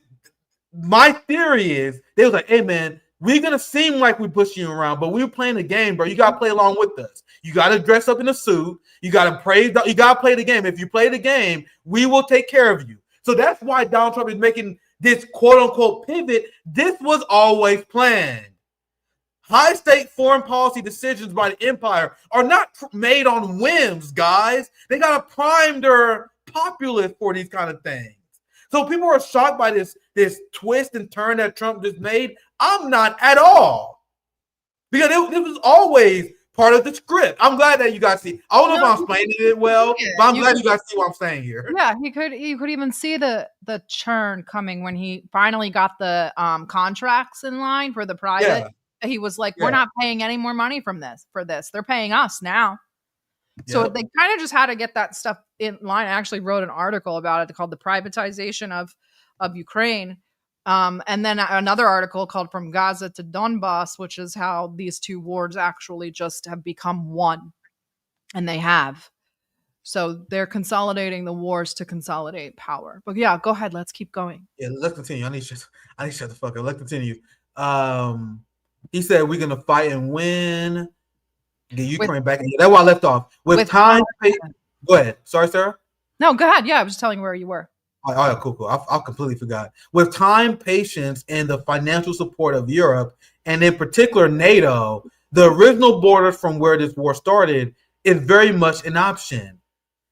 my theory is they was like, hey, man, we're going to seem like we push you around, but we're playing the game, bro. You got to play along with us. You got to dress up in a suit. You got to play the game. If you play the game, we will take care of you. So that's why Donald Trump is making this quote unquote pivot. This was always planned. High-stake foreign policy decisions by the empire are not made on whims, guys. They got to prime their populace for these kind of things. So people are shocked by this twist and turn that Trump just made. I'm not at all. Because it was always part of the script. I'm glad that you guys see. I don't know if I'm explaining it well, but I'm glad you guys see what I'm saying here. Yeah, you could even see the churn coming when he finally got the contracts in line for the private. Yeah. He was like, we're not paying any more money for this. They're paying us now. So they kind of just had to get that stuff in line. I actually wrote an article about it called The Privatization of Ukraine. And then another article called From Gaza to Donbass, which is how these two wars actually just have become one. And they have. So they're consolidating the wars to consolidate power. But yeah, go ahead. Let's keep going. Yeah, let's continue. I need to shut the fuck up. Let's continue. He said we're gonna fight and win. Get Ukraine back. That's where I left off. With time. Go ahead. Sorry, Sarah. No, go ahead. Yeah, I was just telling you where you were. Oh, yeah, cool. I completely forgot. With time, patience, and the financial support of Europe, and in particular NATO, the original borders from where this war started is very much an option.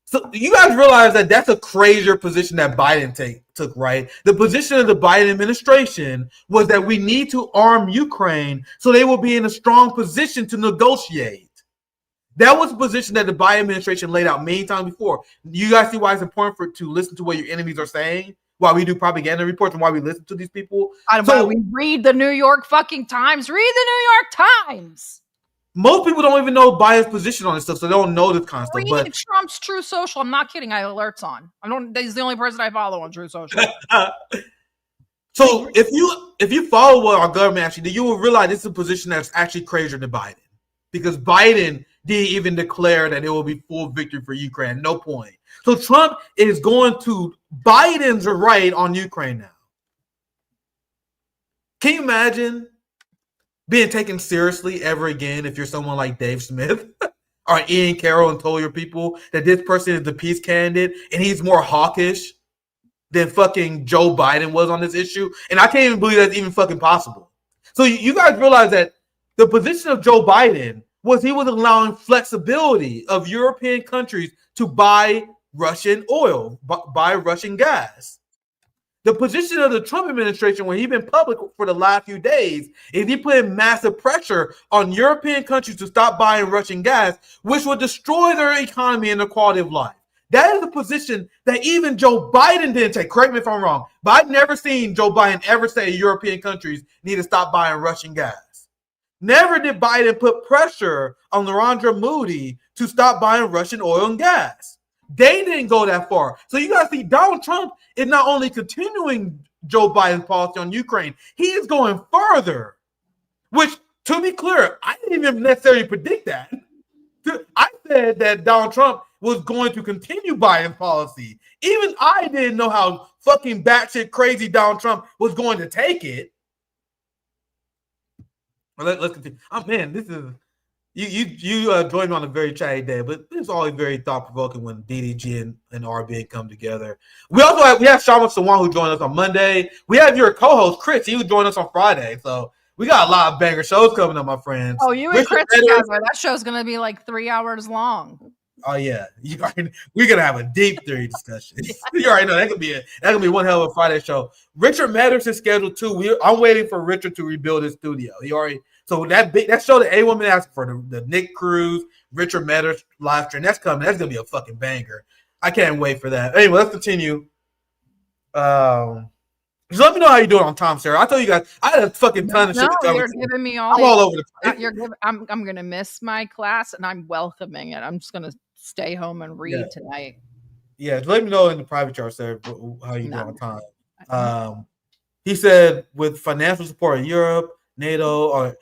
So you guys realize that that's a crazier position that Biden took, right? The position of the Biden administration was that we need to arm Ukraine so they will be in a strong position to negotiate. That was a position that the Biden administration laid out many times before. You guys see why it's important to listen to what your enemies are saying? Why we do propaganda reports and why we listen to these people? Why we read the New York fucking Times. Read the New York Times. Most people don't even know Biden's position on this stuff, so they don't know this kind of stuff. Read Trump's True Social. I'm not kidding. I have alerts on. He's the only person I follow on True Social. So if you follow what our government actually did, you will realize this is a position that's actually crazier than Biden. Because Biden didn't even declare that it will be full victory for Ukraine. At no point. So Trump is going to Biden's right on Ukraine now. Can you imagine being taken seriously ever again if you're someone like Dave Smith or Ian Carroll and told your people that this person is the peace candidate and he's more hawkish than fucking Joe Biden was on this issue? And I can't even believe that's even fucking possible. So you guys realize that the position of Joe Biden was he was allowing flexibility of European countries to buy Russian oil, buy Russian gas. The position of the Trump administration, when he's been public for the last few days, is he putting massive pressure on European countries to stop buying Russian gas, which would destroy their economy and their quality of life. That is a position that even Joe Biden didn't take. Correct me if I'm wrong, but I've never seen Joe Biden ever say European countries need to stop buying Russian gas. Never did Biden put pressure on Narendra Modi to stop buying Russian oil and gas. They didn't go that far. So you got to see Donald Trump is not only continuing Joe Biden's policy on Ukraine, he is going further, which, to be clear, I didn't even necessarily predict that. I said that Donald Trump was going to continue Biden's policy. Even I didn't know how fucking batshit crazy Donald Trump was going to take it. Let's continue. Oh man, this is you joined me on a very chatty day, but it's always very thought provoking when DDG and RBN come together. We also have Shama Sawan who joined us on Monday. We have your co-host Chris. He would join us on Friday. So we got a lot of banger shows coming up, my friends. Oh, you and Chris together. That show's gonna be like 3 hours long. Oh yeah, we're gonna have a deep theory discussion. You already know that could be one hell of a Friday show. Richard Matters is scheduled too. I'm waiting for Richard to rebuild his studio. So that show that A-Woman asked for, the Nick Cruz, Richard Matters live stream, that's coming. That's gonna be a fucking banger. I can't wait for that. Anyway, let's continue. Just let me know how you're doing on Tom, Sarah. I told you guys I had a fucking ton of shit to cover. You're giving me all. I'm all over the place. I'm gonna miss my class, and I'm welcoming it. I'm just gonna stay home and read tonight. Yeah, just let me know in the private chat, Sarah, how you doing on time. He said with financial support of Europe, NATO,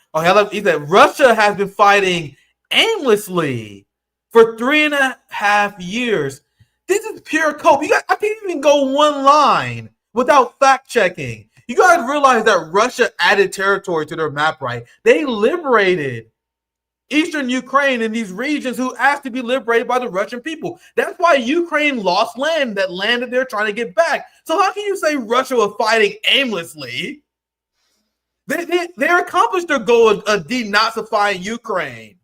he said Russia has been fighting aimlessly for 3.5 years. This is pure cope. I can't even go one line without fact checking. You guys realize that Russia added territory to their map, right? They liberated eastern Ukraine in these regions who asked to be liberated by the Russian people. That's why Ukraine lost land, that land that they're trying to get back. So how can you say Russia was fighting aimlessly? They accomplished their goal of denazifying Ukraine.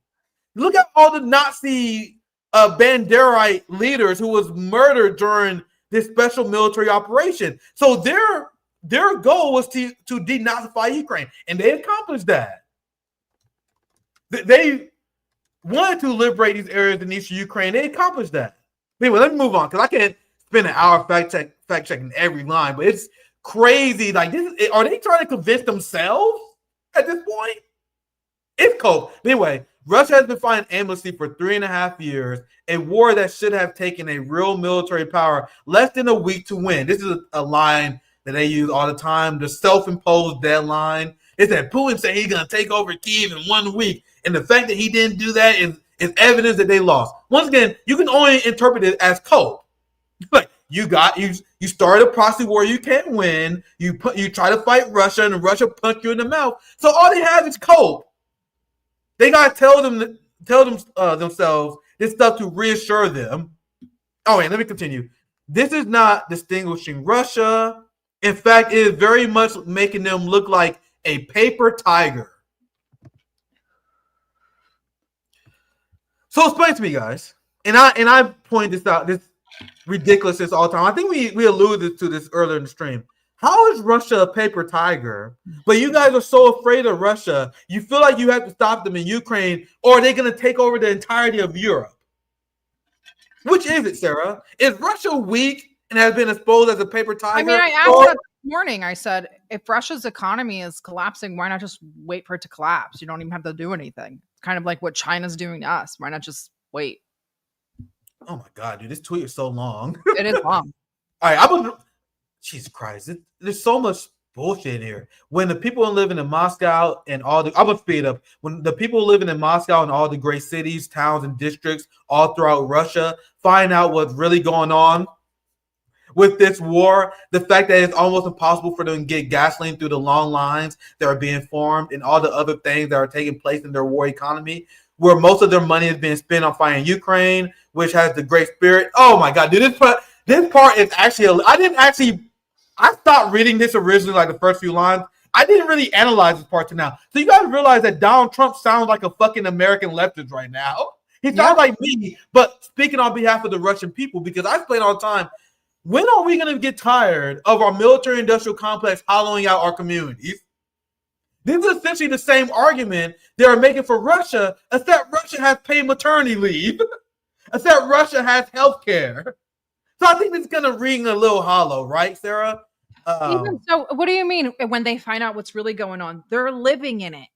Look at all the Nazi Banderite leaders who was murdered during this special military operation. So their goal was to denazify Ukraine, and they accomplished that. They wanted to liberate these areas in eastern Ukraine. They accomplished that. Anyway, let me move on because I can't spend an hour fact checking every line, but it's crazy. Like, are they trying to convince themselves at this point? It's cold. Anyway, Russia has been fighting aimlessly for 3.5 years, a war that should have taken a real military power less than a week to win. This is a line that they use all the time, the self-imposed deadline. It's that Putin said he's going to take over Kyiv in 1 week. And the fact that he didn't do that is evidence that they lost. once again, you can only interpret it as cope. Like you started a proxy war you can't win. You try to fight Russia and Russia punch you in the mouth. So all they have is cope. They gotta tell themselves this stuff to reassure them. Oh, wait, let me continue. This is not distinguishing Russia. In fact, it is very much making them look like a paper tiger. So explain to me, guys. And I point this out, this ridiculousness all the time. I think we alluded to this earlier in the stream. How is Russia a paper tiger? But you guys are so afraid of Russia, you feel like you have to stop them in Ukraine, or are they going to take over the entirety of Europe? Which is it, Sarah? Is Russia weak and has been exposed as a paper tiger? I mean, I asked that this morning. I said, if Russia's economy is collapsing, why not just wait for it to collapse? You don't even have to do anything. It's kind of like what China's doing to us. Why not just wait? Oh my God, dude, this tweet is so long. It is long. All right, Jesus Christ, there's so much bullshit here. When the people living in Moscow and I'm gonna speed up. When the people living in Moscow and all the great cities, towns, and districts all throughout Russia find out what's really going on with this war, the fact that it's almost impossible for them to get gasoline through the long lines that are being formed and all the other things that are taking place in their war economy, where most of their money is being spent on fighting Ukraine, which has the great spirit. Oh my God, dude, this part is actually, I stopped reading this originally, like the first few lines. I didn't really analyze this part to now. So you guys realize that Donald Trump sounds like a fucking American leftist right now. He sounds like me, but speaking on behalf of the Russian people, because I explain all the time, when are we going to get tired of our military-industrial complex hollowing out our communities? This is essentially the same argument they are making for Russia, except Russia has paid maternity leave, except Russia has health care. So I think it's going to ring a little hollow, right, Sarah? Even so, what do you mean when they find out what's really going on? They're living in it.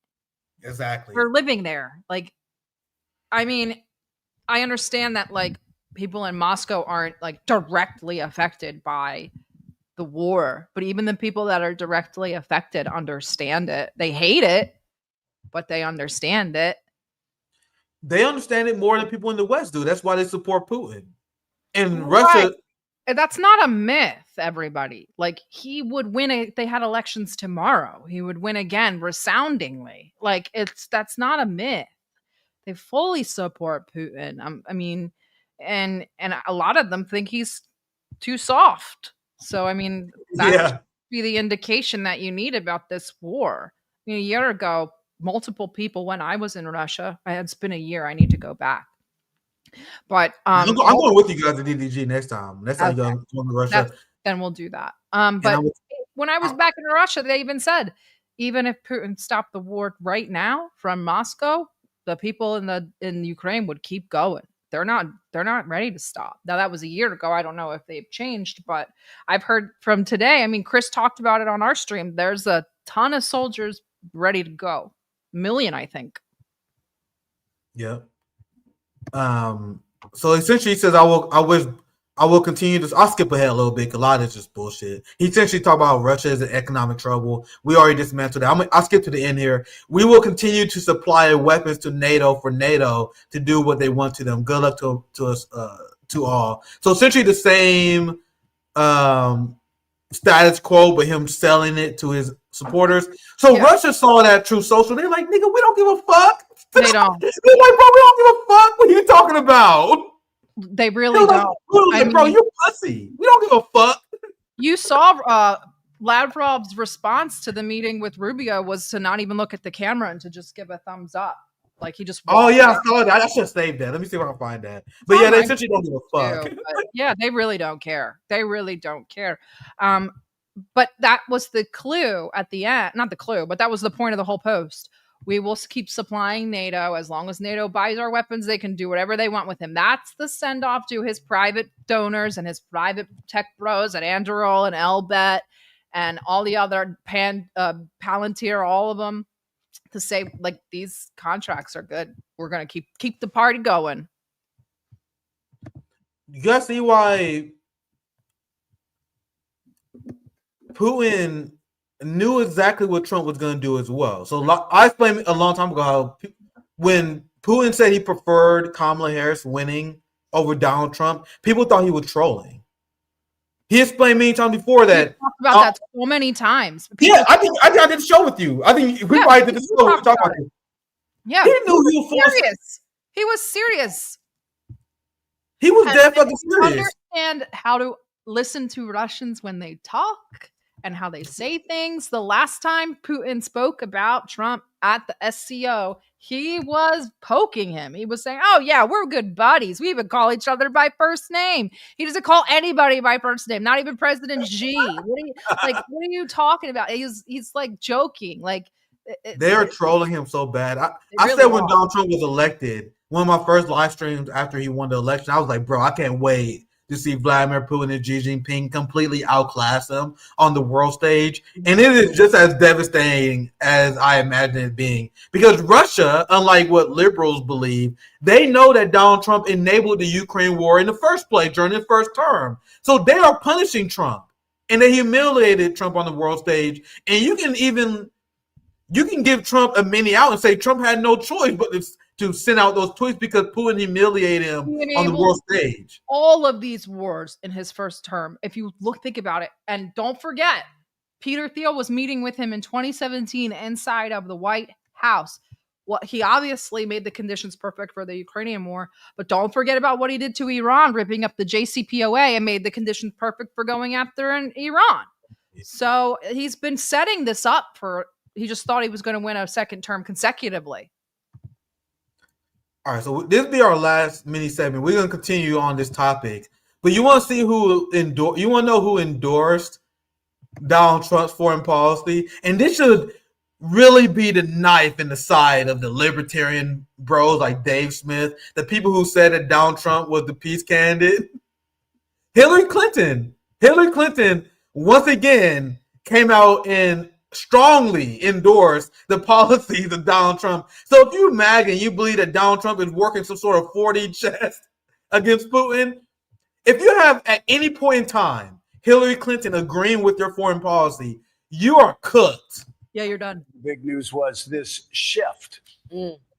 Exactly. They're living there. Like, I mean, I understand that, like, people in Moscow aren't, like, directly affected by the war, but even the people that are directly affected understand it. They hate it, but they understand it. They understand it more than people in the West do. That's why they support Putin. And Right. Russia... That's not a myth, everybody. Like, he would win if they had elections tomorrow. He would win again resoundingly. Like, that's not a myth. They fully support Putin. I mean, and a lot of them think he's too soft. So, I mean, that should be the indication that you need about this war. I mean, a year ago, multiple people, when I was in Russia, it's been a year, I need to go back. But I'm going with you guys to DDG next time. Next time okay. you go to Russia. Then we'll do that. But when I was back in Russia, they even said, even if Putin stopped the war right now from Moscow, the people in Ukraine would keep going. They're not ready to stop. Now, that was a year ago. I don't know if they've changed, but I've heard from today. I mean, Chris talked about it on our stream. There's a ton of soldiers ready to go. 1 million, I think. Yeah. So essentially he says, I will continue this. I'll skip ahead a little bit because a lot of it's just bullshit. He essentially talked about Russia is in economic trouble. We already dismantled that. I'll skip to the end here. We will continue to supply weapons to NATO for NATO to do what they want to them. Good luck to us, to all. So essentially the same status quo, but him selling it to his supporters. So Russia saw that True Social. They're like, nigga, we don't give a fuck. They don't. They're like, bro, we don't give a fuck. What are you talking about? They really don't. Like, bro, you're pussy. We don't give a fuck. You saw Lavrov's response to the meeting with Rubio was to not even look at the camera and to just give a thumbs up. Like, he just... Oh, yeah, I saw that. I should have saved that. Let me see if I can find that. But yeah, they essentially don't give a fuck. Yeah, they really don't care. They really don't care. But that was the clue at the end. Not the clue, but that was the point of the whole post. We will keep supplying NATO. As long as NATO buys our weapons, they can do whatever they want with him. That's the send-off to his private donors and his private tech bros at Anduril and Elbet and all the other Palantir, all of them, to say, like, these contracts are good. We're going to keep the party going. You guys see why Putin knew exactly what Trump was going to do as well. So I explained a long time ago how when Putin said he preferred Kamala Harris winning over Donald Trump, people thought he was trolling. He explained many times before that. We talked about that so many times. Yeah, I think I did a show with you. I think we probably did the show. We talked about it. Yeah, he knew he was serious. He was serious. He was dead fucking serious. Understand how to listen to Russians when they talk and how they say things. The last time Putin spoke about Trump at the SCO, he was poking him. He was saying, "Oh yeah, we're good buddies. We even call each other by first name." He doesn't call anybody by first name, not even President Xi. What are you talking about? He's like joking. Like they're trolling him so bad. I really said when Donald Trump was elected, one of my first live streams after he won the election, I was like, bro, I can't wait to see Vladimir Putin and Xi Jinping completely outclass him on the world stage. And it is just as devastating as I imagine it being. Because Russia, unlike what liberals believe, they know that Donald Trump enabled the Ukraine war in the first place during his first term. So they are punishing Trump. And they humiliated Trump on the world stage. And you can give Trump a mini out and say Trump had no choice but to send out those tweets because Putin humiliated him on the world stage. All of these wars in his first term, if you think about it, and don't forget, Peter Thiel was meeting with him in 2017 inside of the White House. Well, he obviously made the conditions perfect for the Ukrainian war, but don't forget about what he did to Iran, ripping up the JCPOA and made the conditions perfect for going after Iran. So he's been setting this up he just thought he was going to win a second term consecutively. All right, so this will be our last mini segment. We're going to continue on this topic, but you want to see who endorsed? You want to know who endorsed Donald Trump's foreign policy? And this should really be the knife in the side of the libertarian bros like Dave Smith, the people who said that Donald Trump was the peace candidate. Hillary Clinton once again came out and strongly endorse the policies of Donald Trump. So if you imagine you believe that Donald Trump is working some sort of 4D chess against Putin, if you have at any point in time Hillary Clinton agreeing with your foreign policy, you are cooked. Yeah, you're done. Big news was this shift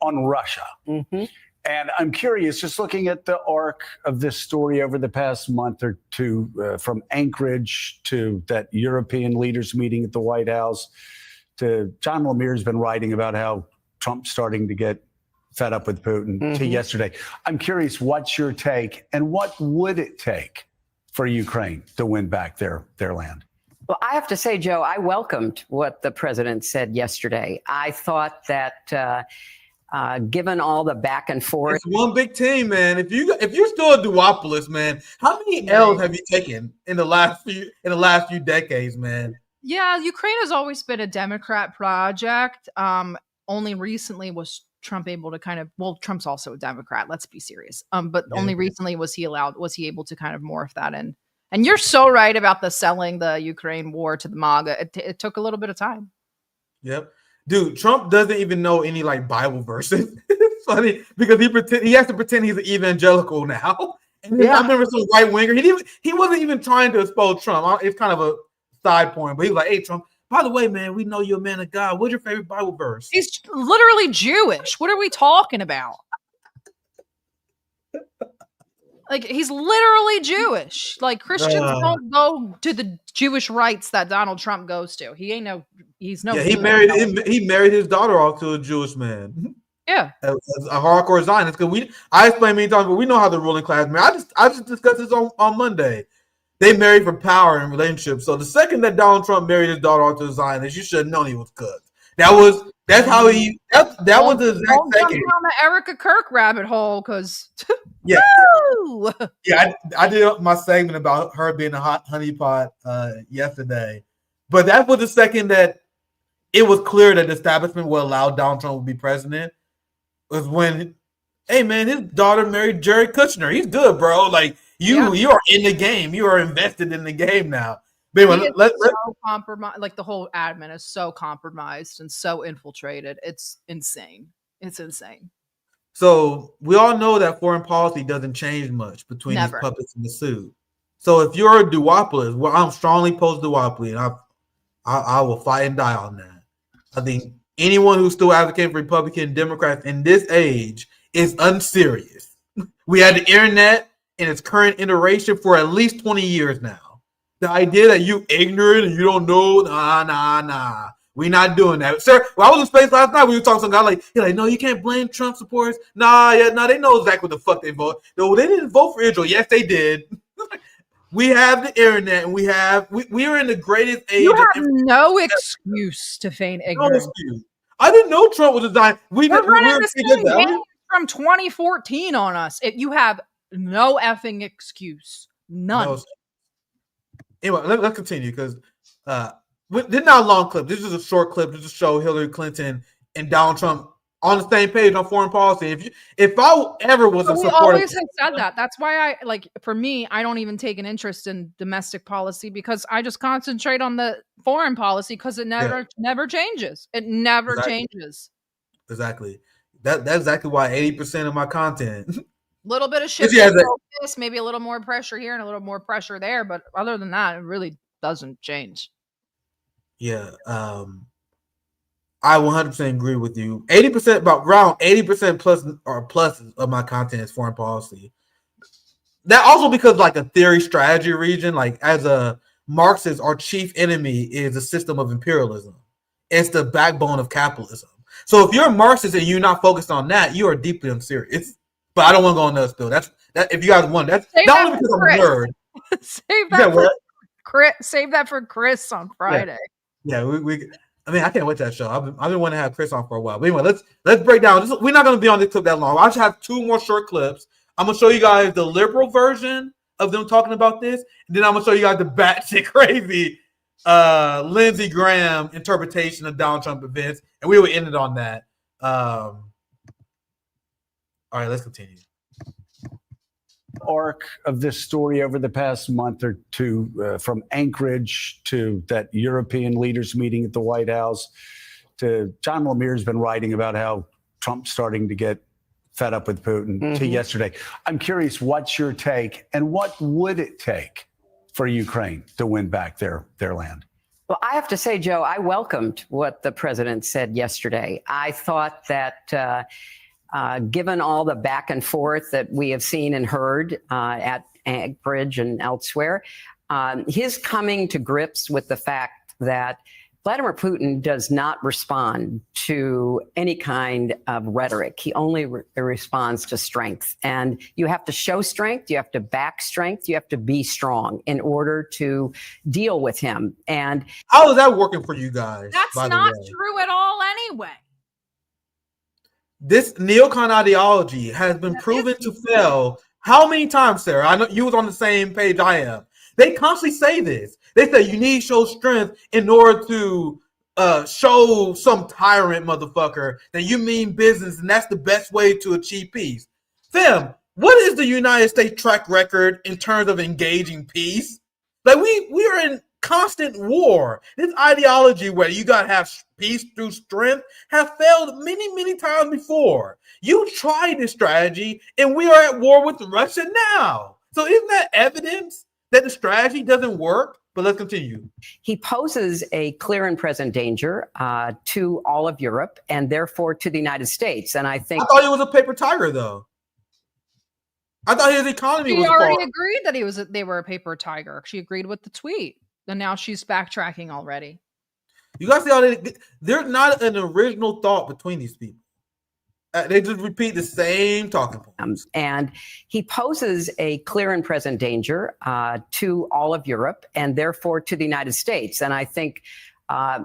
on Russia. Mm-hmm. And I'm curious, just looking at the arc of this story over the past month or two, from Anchorage to that European leaders meeting at the White House, to John Lemire's been writing about how Trump's starting to get fed up with Putin, to yesterday. I'm curious, what's your take, and what would it take for Ukraine to win back their land? Well, I have to say, Joe, I welcomed what the president said yesterday. I thought that given all the back and forth, it's one big team, man. If you're still a duopolist, man, how many L's have you taken in the last few decades, man? Yeah, Ukraine has always been a Democrat project. Only recently was Trump able to Trump's also a Democrat. Let's be serious. But only recently was he able to kind of morph that in. And you're so right about the selling the Ukraine war to the MAGA. It took a little bit of time. Yep. Dude, Trump doesn't even know any Bible verses. It's funny because he has to pretend he's an evangelical now. And I remember some right winger. He wasn't even trying to expose Trump. It's kind of a side point, but he was like, "Hey, Trump, by the way, man, we know you're a man of God. What's your favorite Bible verse?" He's literally Jewish. What are we talking about? He's literally Jewish. Christians don't go to the Jewish rites that Donald Trump goes to. He married his daughter off to a Jewish man. Yeah. As a hardcore Zionist. Because I explained many times, but we know how the ruling class married. I just discussed this on Monday. They married for power and relationships. So the second that Donald Trump married his daughter off to a Zionist, you should have known he was cooked. That was the exact second. Down the Erica Kirk rabbit hole, because I did my segment about her being a hot honeypot yesterday, but that was the second that it was clear that the establishment would allow Donald Trump to be president. Was when, hey man, his daughter married Jared Kushner. He's good, bro. You are in the game. You are invested in the game now. Anyway, so compromised. The whole admin is so compromised and so infiltrated. It's insane. It's insane. So we all know that foreign policy doesn't change much between these puppets in the suit. So if you're a duopolist, well, I'm strongly post-duopoly, and I will fight and die on that. I think anyone who's still advocating for Republican Democrats in this age is unserious. We had the internet in its current iteration for at least 20 years now. The idea that you ignorant and you don't know, nah. We're not doing that. Sir, I was in space last night. We were talking to some guy he's like, no, you can't blame Trump supporters. Nah, they know exactly what the fuck they vote. No, they didn't vote for Israel. Yes, they did. We have the internet, and we are in the greatest age. You have no excuse to feign ignorance. No excuse. I didn't know Trump was a giant. We're running the same game from 2014 on us. You have no effing excuse. None. No. Anyway, let's continue because this is not a long clip. This is a short clip just to show Hillary Clinton and Donald Trump on the same page on foreign policy. If I ever was a supporter, we always have said that. That's why for me, I don't even take an interest in domestic policy because I just concentrate on the foreign policy because it never changes. It never changes. Exactly. That's exactly why 80% of my content. Little bit of shift focus, maybe a little more pressure here and a little more pressure there, but other than that, it really doesn't change. Yeah, I 100% agree with you. 80%, about around 80% plus of my content is foreign policy. That also because a theory strategy region, as a Marxist, our chief enemy is a system of imperialism. It's the backbone of capitalism. So if you're a Marxist and you're not focused on that, you are deeply unserious. But I don't want to go on another spill. That's that. If you guys want, that's not only because I'm a nerd. Save that for Chris on Friday. Yeah, I mean, I can't wait to that show. I've been wanting to have Chris on for a while. But anyway, let's break down. We're not going to be on this clip that long. I just have two more short clips. I'm going to show you guys the liberal version of them talking about this, and then I'm going to show you guys the batshit crazy Lindsey Graham interpretation of Donald Trump events, and we will end it on that. All right, let's continue. Arc of this story over the past month or two, from Anchorage to that European leaders meeting at the White House to John Lemire's been writing about how Trump's starting to get fed up with Putin to yesterday. I'm curious, what's your take and what would it take for Ukraine to win back their land? Well, I have to say, Joe, I welcomed what the president said yesterday. I thought that given all the back and forth that we have seen and heard at Anchorage and elsewhere, his coming to grips with the fact that Vladimir Putin does not respond to any kind of rhetoric. He only responds to strength. And you have to show strength. You have to back strength. You have to be strong in order to deal with him. And how is that working for you guys? That's not true at all anyway. This neocon ideology has been proven to fail. How many times, Sarah? I know you was on the same page I am. They constantly say this. They say you need to show strength in order to show some tyrant motherfucker that you mean business, and that's the best way to achieve peace. Fam, what is the United States track record in terms of engaging peace? We are in constant war. This ideology where you gotta have peace through strength have failed many, many times before. You tried this strategy, and we are at war with Russia now. So isn't that evidence that the strategy doesn't work? But let's continue. He poses a clear and present danger to all of Europe and therefore to the United States. And I think— I thought he was a paper tiger, though. I thought his economy was— She already agreed that they were a paper tiger. She agreed with the tweet. And now she's backtracking already. You guys see how there's not an original thought between these people. They just repeat the same talking points. And he poses a clear and present danger to all of Europe and therefore to the United States. And I think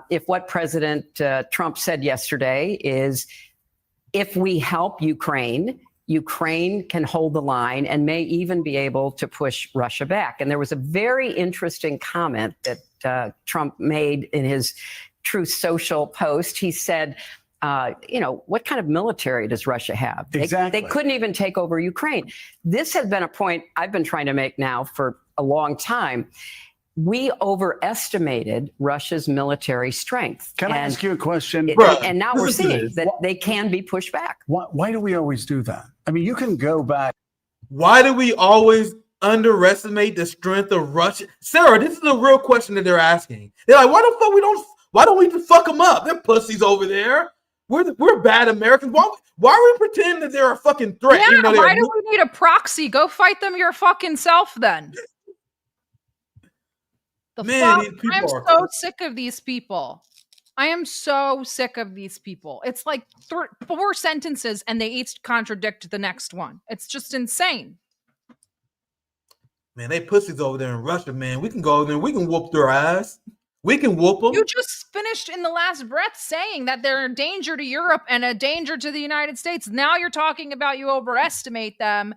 if what President Trump said yesterday is, if we help Ukraine, Ukraine can hold the line and may even be able to push Russia back. And there was a very interesting comment that Trump made in his Truth Social post. He said, what kind of military does Russia have? Exactly. They couldn't even take over Ukraine. This has been a point I've been trying to make now for a long time. We overestimated Russia's military strength. Can I ask you a question? And now we're seeing that they can be pushed back. Why do we always do that? I mean, you can go back. Why do we always underestimate the strength of Russia? Sarah, this is a real question that they're asking. They're like, why Why don't we just fuck them up? They're pussies over there. We're bad Americans. Why are we pretending that they're a fucking threat? Yeah, why do we need a proxy? Go fight them your fucking self then. I'm so sick of these people. I am so sick of these people. It's like 4 sentences and they each contradict the next one. It's just insane. Man, they pussies over there in Russia, man. We can go over there. We can whoop their ass. We can whoop them. You just finished in the last breath saying that they're a danger to Europe and a danger to the United States. Now you're talking about you overestimate them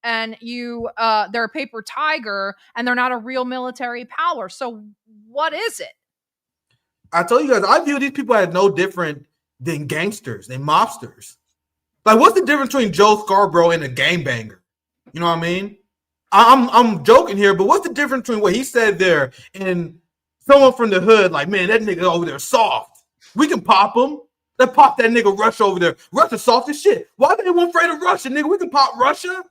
and they're a paper tiger and they're not a real military power. So what is it? I told you guys, I view these people as no different than gangsters, than mobsters. Like, what's the difference between Joe Scarborough and a gangbanger? You know what I mean? I'm joking here, but what's the difference between what he said there and someone from the hood? Like, man, that nigga over there soft. We can pop him. Let's pop that nigga Russia over there. Russia soft as shit. Why they won't afraid of Russia, nigga? We can pop Russia.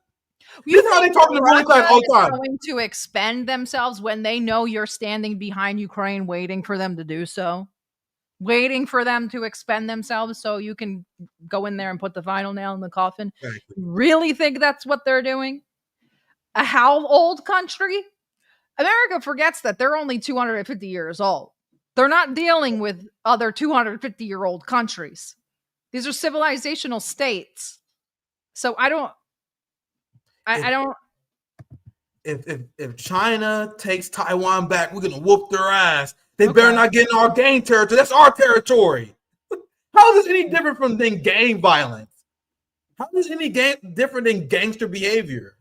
You know how they talking to ruling class all the time. Going to expend themselves when they know you're standing behind Ukraine, waiting for them to do so, waiting for them to expend themselves so you can go in there and put the final nail in the coffin. Right. Really think that's what they're doing? A how old country? America forgets that they're only 250 years old. They're not dealing with other 250-year-old countries. These are civilizational states. So I don't. If China takes Taiwan back, we're gonna whoop their ass. They better not get in our gang territory. That's our territory. How is this any different than gang violence? How is this any different than gangster behavior?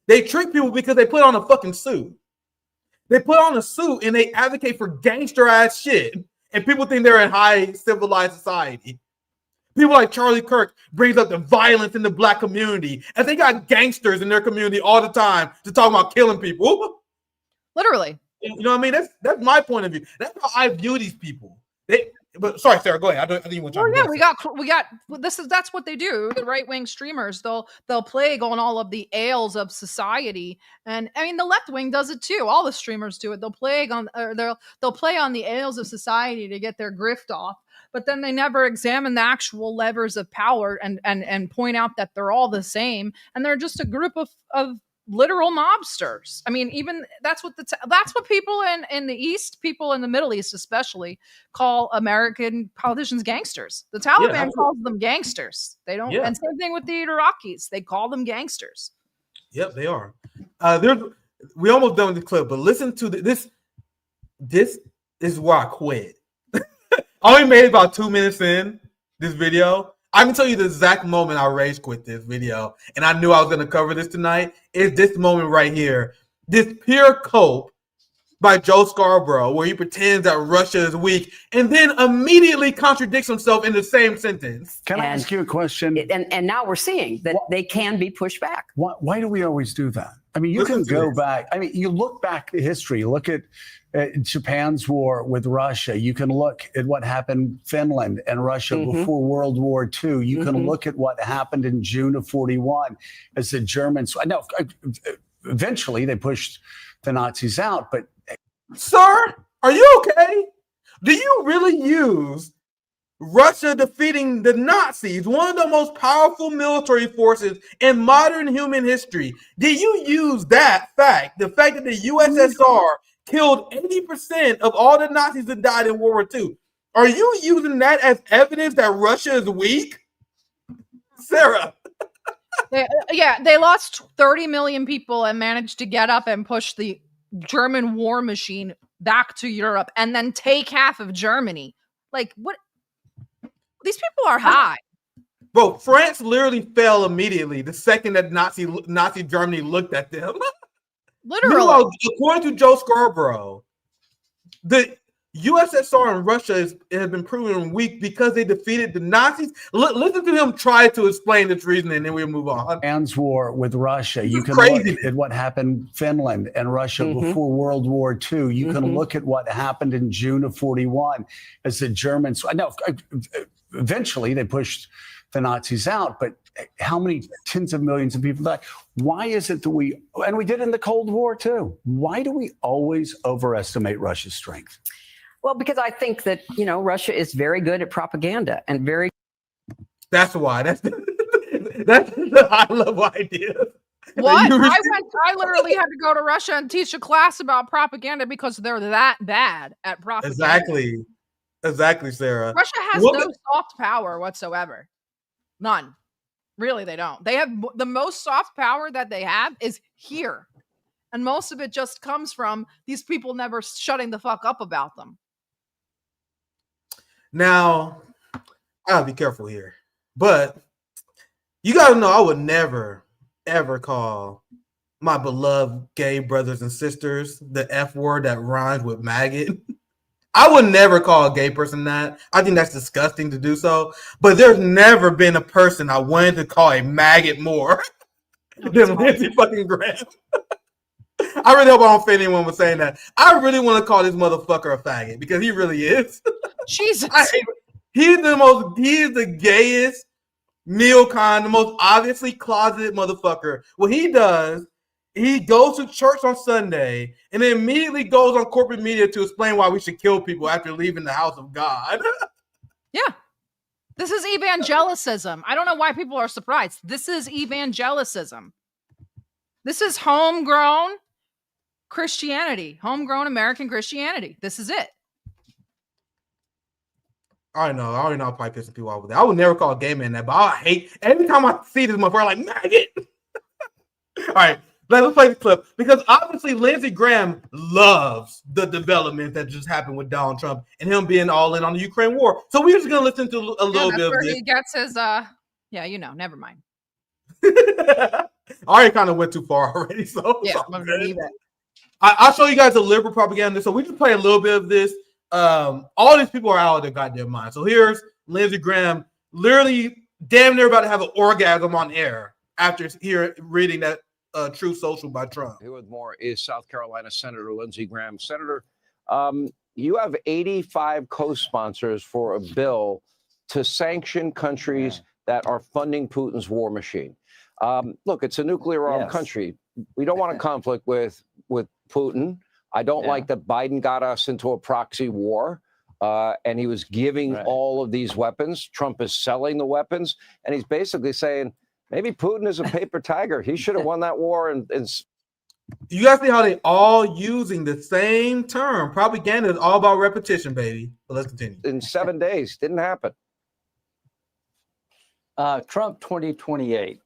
They trick people because they put on a fucking suit. They put on a suit and they advocate for gangster ass shit, and people think they're in high civilized society. People like Charlie Kirk brings up the violence in the black community, and they got gangsters in their community all the time to talk about killing people. Literally. You know what I mean? That's my point of view. That's how I view these people. But sorry, Sarah, go ahead. I think you want to. Well, yeah, we got. That's what they do. The right wing streamers, they'll plague on all of the ails of society, and I mean the left wing does it too. All the streamers do it. They'll plague on, or they'll play on the ails of society to get their grift off. But then they never examine the actual levers of power and point out that they're all the same, and they're just a group of literal mobsters. I mean, even that's what people in the East, people in the Middle East especially, call American politicians gangsters. The Taliban calls them gangsters. They don't, and same thing with the Iraqis. They call them gangsters. Yep, they are. We almost done with the clip, but listen to this. This is where I quit. I only made about 2 minutes in this video. I can tell you the exact moment I rage quit this video, and I knew I was going to cover this tonight. Is this moment right here. This pure cope by Joe Scarborough, where he pretends that Russia is weak and then immediately contradicts himself in the same sentence. Can I ask you a question? And now we're seeing that they can be pushed back. Why do we always do that? I mean, you can go back. I mean, you look back at history. You look at Japan's war with Russia. You can look at what happened in Finland and Russia before World War II. You can look at what happened in June of 1941 as the Germans. Now, eventually they pushed the Nazis out, but sir, are you okay? Do you really use Russia defeating the Nazis, one of the most powerful military forces in modern human history? Did you use that fact, the fact that the USSR killed 80% of all the Nazis that died in World War II? Are you using that as evidence that Russia is weak? Sarah. They lost 30 million people and managed to get up and push the German war machine back to Europe and then take half of Germany. Like, what? These people are high. Bro, France literally fell immediately the second that Nazi Germany looked at them. Literally. Meanwhile, according to Joe Scarborough, the USSR and Russia has been proven weak because they defeated the Nazis. Listen to him try to explain this reasoning, and then we'll move on. Japan's war with Russia. You can look at what happened in Finland and Russia before World War II. You can look at what happened in June of 1941 as the Germans. Now, eventually they pushed the Nazis out, but how many tens of millions of people died? Why is it that we did in the Cold War too? Why do we always overestimate Russia's strength? Well, because I think that, Russia is very good at propaganda and very. That's why. That's the high level idea. What? I literally had to go to Russia and teach a class about propaganda because they're that bad at propaganda. Exactly, Sarah. Russia has no soft power whatsoever. None. Really, they don't. They have the most soft power that they have is here. And most of it just comes from these people never shutting the fuck up about them. Now, I gotta be careful here. But you gotta know I would never, ever call my beloved gay brothers and sisters the F word that rhymes with maggot. I would never call a gay person that. I think that's disgusting to do so. But there's never been a person I wanted to call a maggot more than Lindsey fucking Graham. I really hope I don't offend anyone with saying that. I really want to call this motherfucker a faggot because he really is. Jesus. He's the gayest, neocon, the most obviously closeted motherfucker. What he does, he goes to church on Sunday and then immediately goes on corporate media to explain why we should kill people after leaving the house of God. Yeah. This is evangelicism. I don't know why people are surprised. This is evangelicism. This is homegrown Christianity, homegrown American Christianity. This is it. I already know I'm probably pissing people off with that. I would never call a gay man that, but I hate every time I see this motherfucker, I'm like, maggot. All right, let's play the clip because obviously Lindsey Graham loves the development that just happened with Donald Trump and him being all in on the Ukraine war. So we're just gonna listen to a little bit of this. He gets his never mind. I already kind of went too far already, so yeah, I'll show you guys the liberal propaganda. So we just play a little bit of this. All these people are out of their goddamn mind. So here's Lindsey Graham literally damn near about to have an orgasm on air after reading that True Social by Trump. Here with more is South Carolina Senator Lindsey Graham. Senator, you have 85 co-sponsors for a bill to sanction countries that are funding Putin's war machine. Look, it's a nuclear-armed country. We don't want a conflict with Putin. I don't like that Biden got us into a proxy war, and he was giving all of these weapons. Trump is selling the weapons, and he's basically saying, maybe Putin is a paper tiger. He should have won that war. And you guys see how they all using the same term. Propaganda is all about repetition, baby. But let's continue. In 7 days, didn't happen. Trump 2028.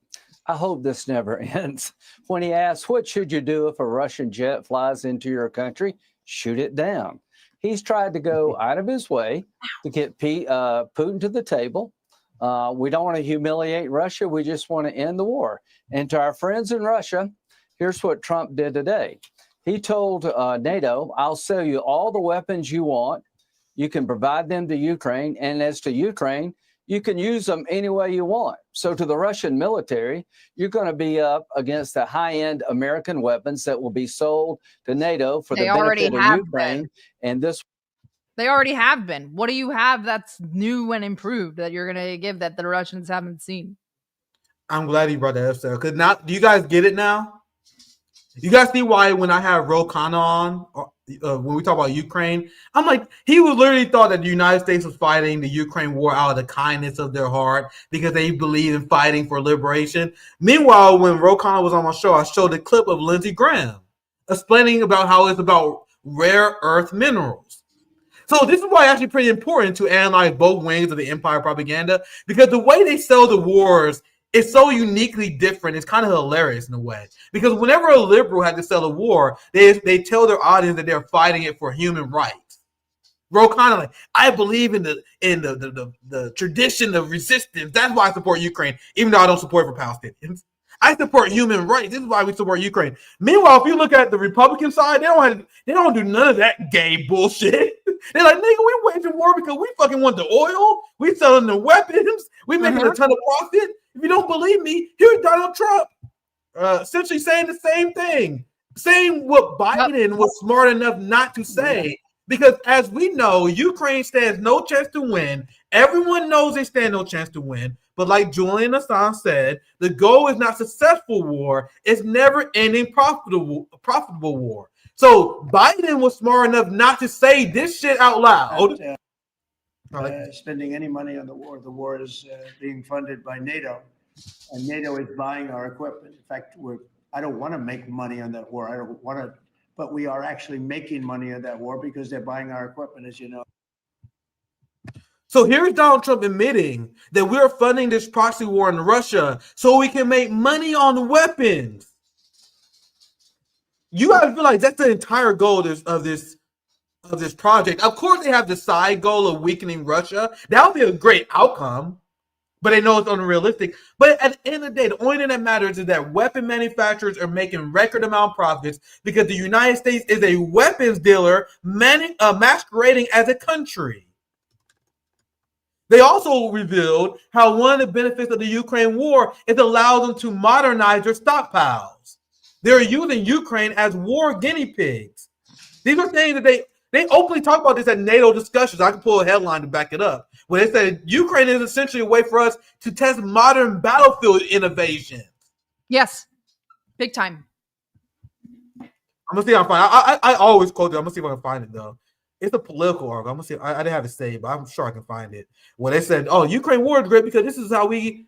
I hope this never ends. When he asks, what should you do if a Russian jet flies into your country? Shoot it down. He's tried to go out of his way to get Putin to the table. We don't want to humiliate Russia. We just want to end the war. And to our friends in Russia, here's what Trump did today. He told NATO, I'll sell you all the weapons you want. You can provide them to Ukraine. And as to Ukraine, you can use them any way you want. So to the Russian military, you're going to be up against the high-end American weapons that will be sold to NATO for the benefit of Ukraine. And they already have been. What do you have that's new and improved that you're going to give that the Russians haven't seen? I'm glad you brought that up, Sarah. Because now, do you guys get it now? You guys see why when I have Ro Khanna on, when we talk about Ukraine, I'm like, he was literally thought that the United States was fighting the Ukraine war out of the kindness of their heart because they believe in fighting for liberation. Meanwhile, when Ro Khanna was on my show, I showed a clip of Lindsey Graham explaining about how it's about rare earth minerals. So this is why it's actually pretty important to analyze both wings of the empire propaganda, because the way they sell the wars is so uniquely different. It's kind of hilarious in a way, because whenever a liberal had to sell a war, they tell their audience that they're fighting it for human rights. Ro Khanna, like, I believe in the tradition of resistance. That's why I support Ukraine, even though I don't support it for Palestinians. I support human rights. This is why we support Ukraine. Meanwhile, if you look at the Republican side, they don't do none of that gay bullshit. They're like, nigga, we waging war because we fucking want the oil. We selling the weapons. We making a ton of profit. If you don't believe me, here's Donald Trump essentially saying the same thing, saying what Biden was smart enough not to say. Because as we know, Ukraine stands no chance to win. Everyone knows they stand no chance to win. But like Julian Assange said, the goal is not successful war. It's never ending profitable war. So Biden was smart enough not to say this shit out loud. Spending any money on the war. The war is being funded by NATO, and NATO is buying our equipment. In fact, I don't want to make money on that war. I don't want to, but we are actually making money on that war because they're buying our equipment, as you know. So here's Donald Trump admitting that we're funding this proxy war in Russia so we can make money on weapons. You guys feel like that's the entire goal of this project. Of course, they have the side goal of weakening Russia. That would be a great outcome, but they know it's unrealistic. But at the end of the day, the only thing that matters is that weapon manufacturers are making record amount profits because the United States is a weapons dealer masquerading as a country. They also revealed how one of the benefits of the Ukraine war is to allow them to modernize their stockpiles. They're using Ukraine as war guinea pigs. These are things that they openly talk about this at NATO discussions. I can pull a headline to back it up. Where they said Ukraine is essentially a way for us to test modern battlefield innovation. Yes, big time. I'm gonna see if I can find it. I always quote it. I'm gonna see if I can find it though. It's a political article. I'm gonna see. I didn't have it saved, but I'm sure I can find it. Where they said, "Oh, Ukraine war is great because this is how we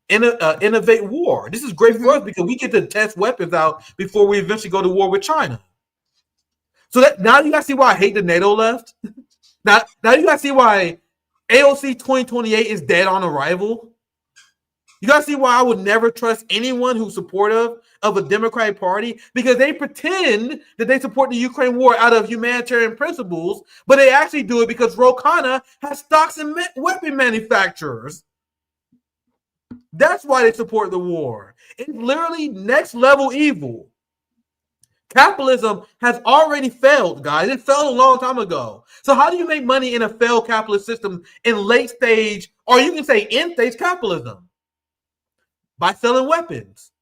innovate war. This is great for us because we get to test weapons out before we eventually go to war with China." So that now you guys see why I hate the NATO left. now you guys see why AOC 2028 is dead on arrival. You guys see why I would never trust anyone who's supportive of a Democratic Party because they pretend that they support the Ukraine war out of humanitarian principles, but they actually do it because Ro Khanna has stocks in weapon manufacturers. That's why they support the war. It's literally next level evil. Capitalism has already failed, guys. It failed a long time ago. So how do you make money in a failed capitalist system in late stage, or you can say end stage capitalism? By selling weapons,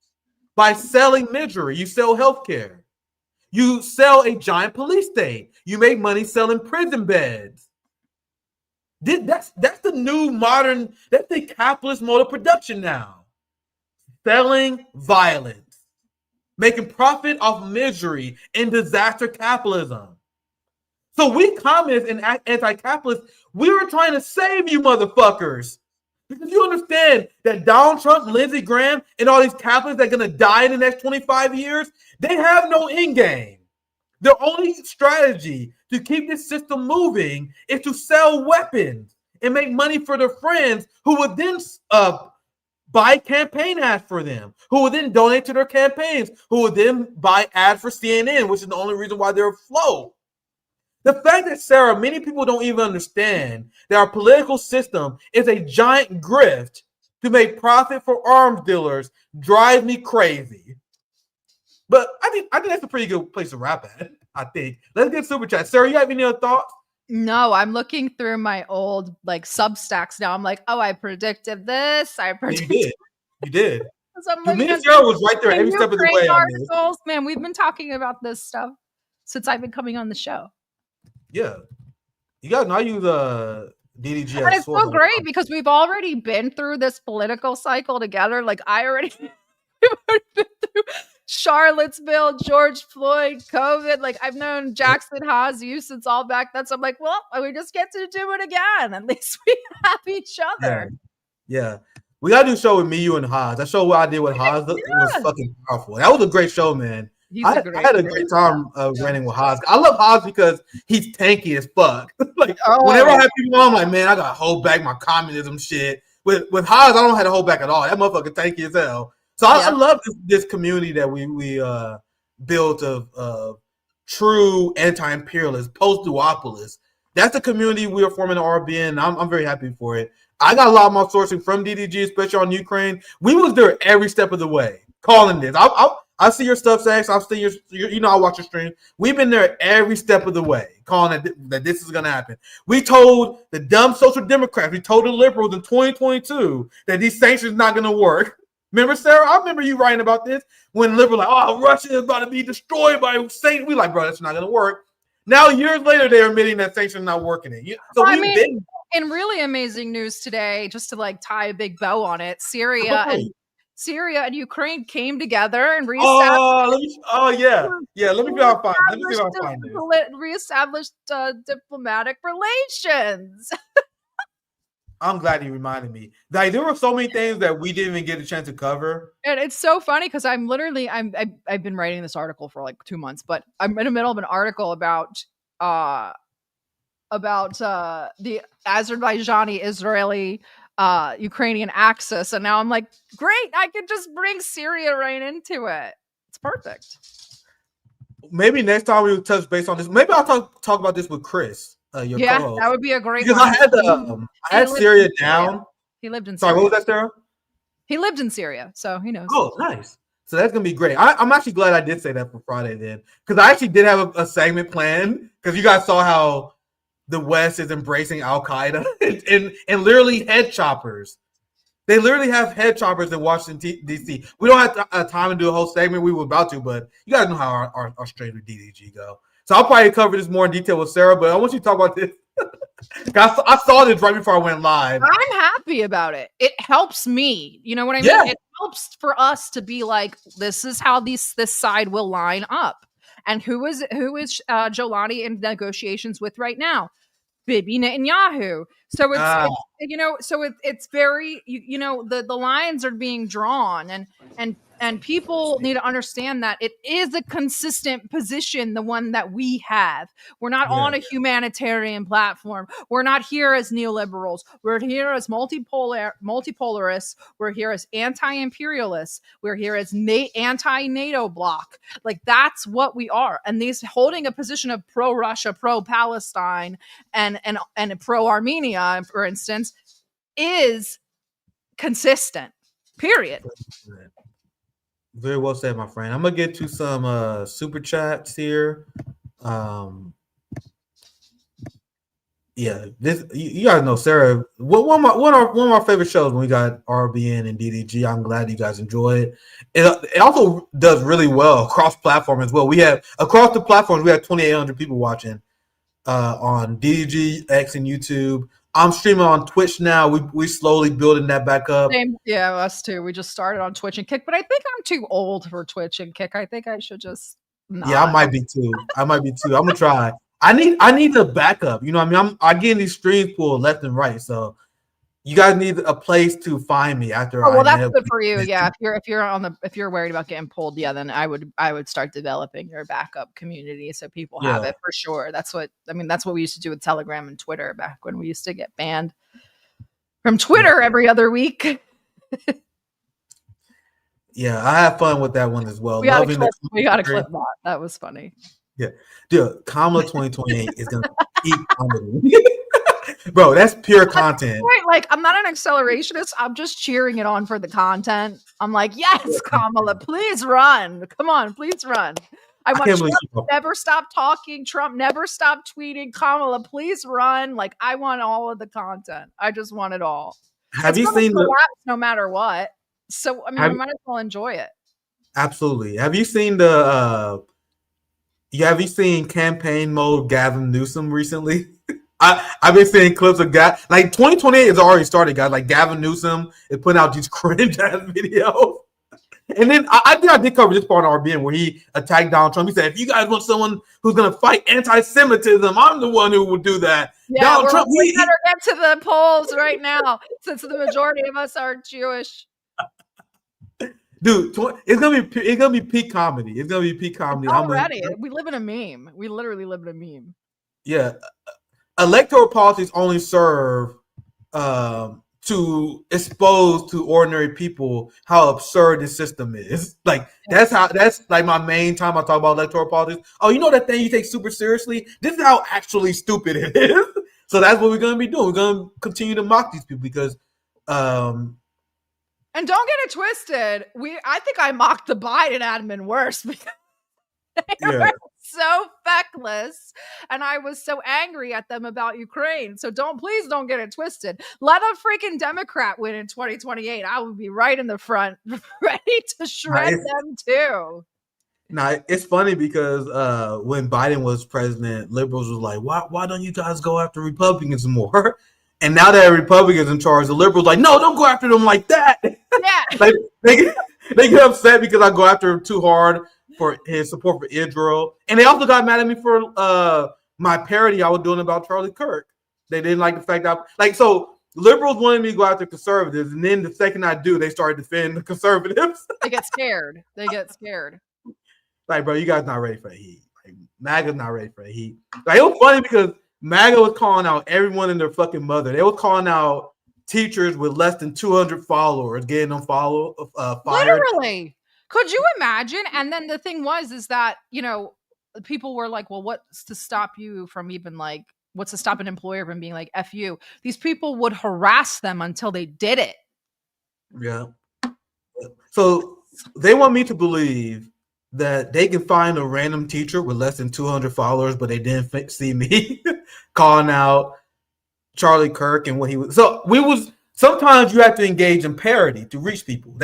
by selling misery. You sell healthcare. You sell a giant police state. You make money selling prison beds. That's the new modern, that's the capitalist mode of production now. Selling violence, making profit off misery and disaster capitalism. So we communists and anti-capitalists, we were trying to save you motherfuckers. Because you understand that Donald Trump, Lindsey Graham, and all these capitalists that are going to die in the next 25 years, they have no end game. Their only strategy to keep this system moving is to sell weapons and make money for their friends who would then buy campaign ads for them, who would then donate to their campaigns, who would then buy ads for CNN, which is the only reason why they're afloat. The fact that, Sarah, many people don't even understand that our political system is a giant grift to make profit for arms dealers drives me crazy. But I think that's a pretty good place to wrap at, I think. Let's get super chat. Sarah, you have any other thoughts? No, I'm looking through my old Substacks now. I'm like, oh, I predicted this. I predicted. You did. So I'm Me looking and Sarah was right there every step of the way on this. articles. Man, we've been talking about this stuff since I've been coming on the show. Yeah. You guys know I use DDG. And it's so great because we've already been through this political cycle together. Like we've already been through Charlottesville, George Floyd, COVID. Like I've known Jackson Haas you since all back then. So I'm like, well, we just get to do it again. At least we have each other. Yeah. We gotta do a show with me, you, and Haas. That show what I did with Haas was fucking powerful. That was a great show, man. I had a great time running with Haas. I love Haas because he's tanky as fuck. Whenever I have people on, I'm like, man, I gotta hold back my communism shit. With Haas, I don't have to hold back at all. That motherfucker tanky as hell. So I love this community that we built of true anti-imperialists, post-duopolists. That's the community we are forming at RBN. I'm very happy for it. I got a lot more sourcing from DDG, especially on Ukraine. We was there every step of the way, calling this. I see your stuff, Sax. I've seen I watch your stream. We've been there every step of the way, calling that this is going to happen. We told the dumb social democrats, we told the liberals in 2022 that these sanctions not going to work. Remember, Sarah? I remember you writing about this when liberals like, oh, Russia is about to be destroyed by sanctions. We like, bro, that's not going to work. Now, years later, they're admitting that sanctions not working. In really amazing news today, just to tie a big bow on it, Syria Syria and Ukraine came together and reestablished. Yeah. Let me see if I can find this. Reestablished diplomatic relations. I'm glad you reminded me. Like, there were so many things that we didn't even get a chance to cover. And it's so funny because I've been writing this article for like 2 months, but I'm in the middle of an article about the Azerbaijani-Israeli Ukrainian axis, and now I'm like, great, I could just bring Syria right into it. It's perfect. Maybe next time we'll touch base on this. Maybe I'll talk about this with Chris. Your co-host. That would be a great because one. I had Syria down. He lived in Syria. Syria. What was that, Sarah? He lived in Syria, so he knows. Oh, nice. So that's gonna be great. I'm actually glad I did say that for Friday then, because I actually did have a segment planned, because you guys saw how the West is embracing Al Qaeda and literally head choppers. They literally have head choppers in Washington D.C. We don't have time to do a whole segment. We were about to, but you guys know how our straight with DDG go. So I'll probably cover this more in detail with Sarah, but I want you to talk about this. I saw this right before I went live. I'm happy about it. It helps me. You know what I mean? Yeah. It helps for us to be like, this is how this side will line up. And who is Jolani in negotiations with right now? Bibi Netanyahu. So it's very, the lines are being drawn, and people need to understand that it is a consistent position, the one that we have. We're not on a humanitarian platform. We're not here as neoliberals. We're here as multipolarists. We're here as anti-imperialists. We're here as anti-NATO bloc. Like, that's what we are. And these holding a position of pro-Russia, pro-Palestine, and pro-Armenia, for instance, is consistent. Period. Very well said, my friend. I'm gonna get to some super chats here. This you guys know Sarah. One of my favorite shows when we got RBN and DDG. I'm glad you guys enjoy it. It also does really well across platform as well. We have across the platforms we have 2,800 people watching on DDG, X, and YouTube. I'm streaming on Twitch now. We slowly building that back up. Same. Yeah, us too. We just started on Twitch and Kick, but I think I'm too old for Twitch and Kick. I think I should just not. Yeah, I might be too. I'm gonna try. I need the backup. You know what I mean? I'm getting these streams pulled left and right. So you guys need a place to find me after. Oh, well, that's good for you. Yeah, if you're worried about getting pulled, yeah, then I would start developing your backup community so people have it for sure. That's what we used to do with Telegram and Twitter back when we used to get banned from Twitter every other week. Yeah, I have fun with that one as well. We got a clip that. That was funny. Yeah, dude, Kamala 2028 is gonna eat comedy. Bro, that's pure content. Right, like, I'm not an accelerationist. I'm just cheering it on for the content. I'm like, yes, Kamala, please run. Come on, please run. I want Trump to never stop talking. Trump never stop tweeting. Kamala, please run. Like, I want all of the content. I just want it all. Have you seen no matter what? So I mean, we might as well enjoy it. Absolutely. Have you seen have you seen campaign mode Gavin Newsom recently? I've been seeing clips of like 2028 has already started, guys. Like Gavin Newsom is putting out these cringe ass videos. And then I think I did cover this part on RBN where he attacked Donald Trump. He said, if you guys want someone who's going to fight anti-Semitism, I'm the one who will do that. Yeah, Donald Trump, we better get to the polls right now since the majority of us are Jewish. Dude, it's gonna be peak comedy. It's gonna be peak comedy. Already, we live in a meme. We literally live in a meme. Yeah, electoral politics only serve to expose to ordinary people how absurd this system is. Like that's like my main time I talk about electoral politics. Oh, you know that thing you take super seriously? This is how actually stupid it is. So that's what we're gonna be doing. We're gonna continue to mock these people because and don't get it twisted. I think I mocked the Biden admin worse because they were so feckless, and I was so angry at them about Ukraine. So please don't get it twisted. Let a freaking Democrat win in 2028. I will be right in the front, ready to shred them too. Now it's funny because when Biden was president, liberals was like, "Why don't you guys go after Republicans more?" And now that Republicans in charge, the liberals like, no, don't go after them like that. Yeah. Like, they get upset because I go after him too hard for his support for Israel. And they also got mad at me for my parody I was doing about Charlie Kirk. They didn't like the fact that so liberals wanted me to go after conservatives, and then the second I do, they started defending the conservatives. They get scared. Like, bro, you guys not ready for the heat. Like, MAGA's not ready for the heat. Like, it was funny because MAGA was calling out everyone and their fucking mother. They were calling out teachers with less than 200 followers, getting them fired. Literally. Could you imagine? And then the thing is that, people were like, well, what's to stop you from even what's to stop an employer from being like, F you? These people would harass them until they did it. Yeah. So they want me to believe that they can find a random teacher with less than 200 followers, but they didn't see me calling out Charlie Kirk and what he was. So sometimes you have to engage in parody to reach people.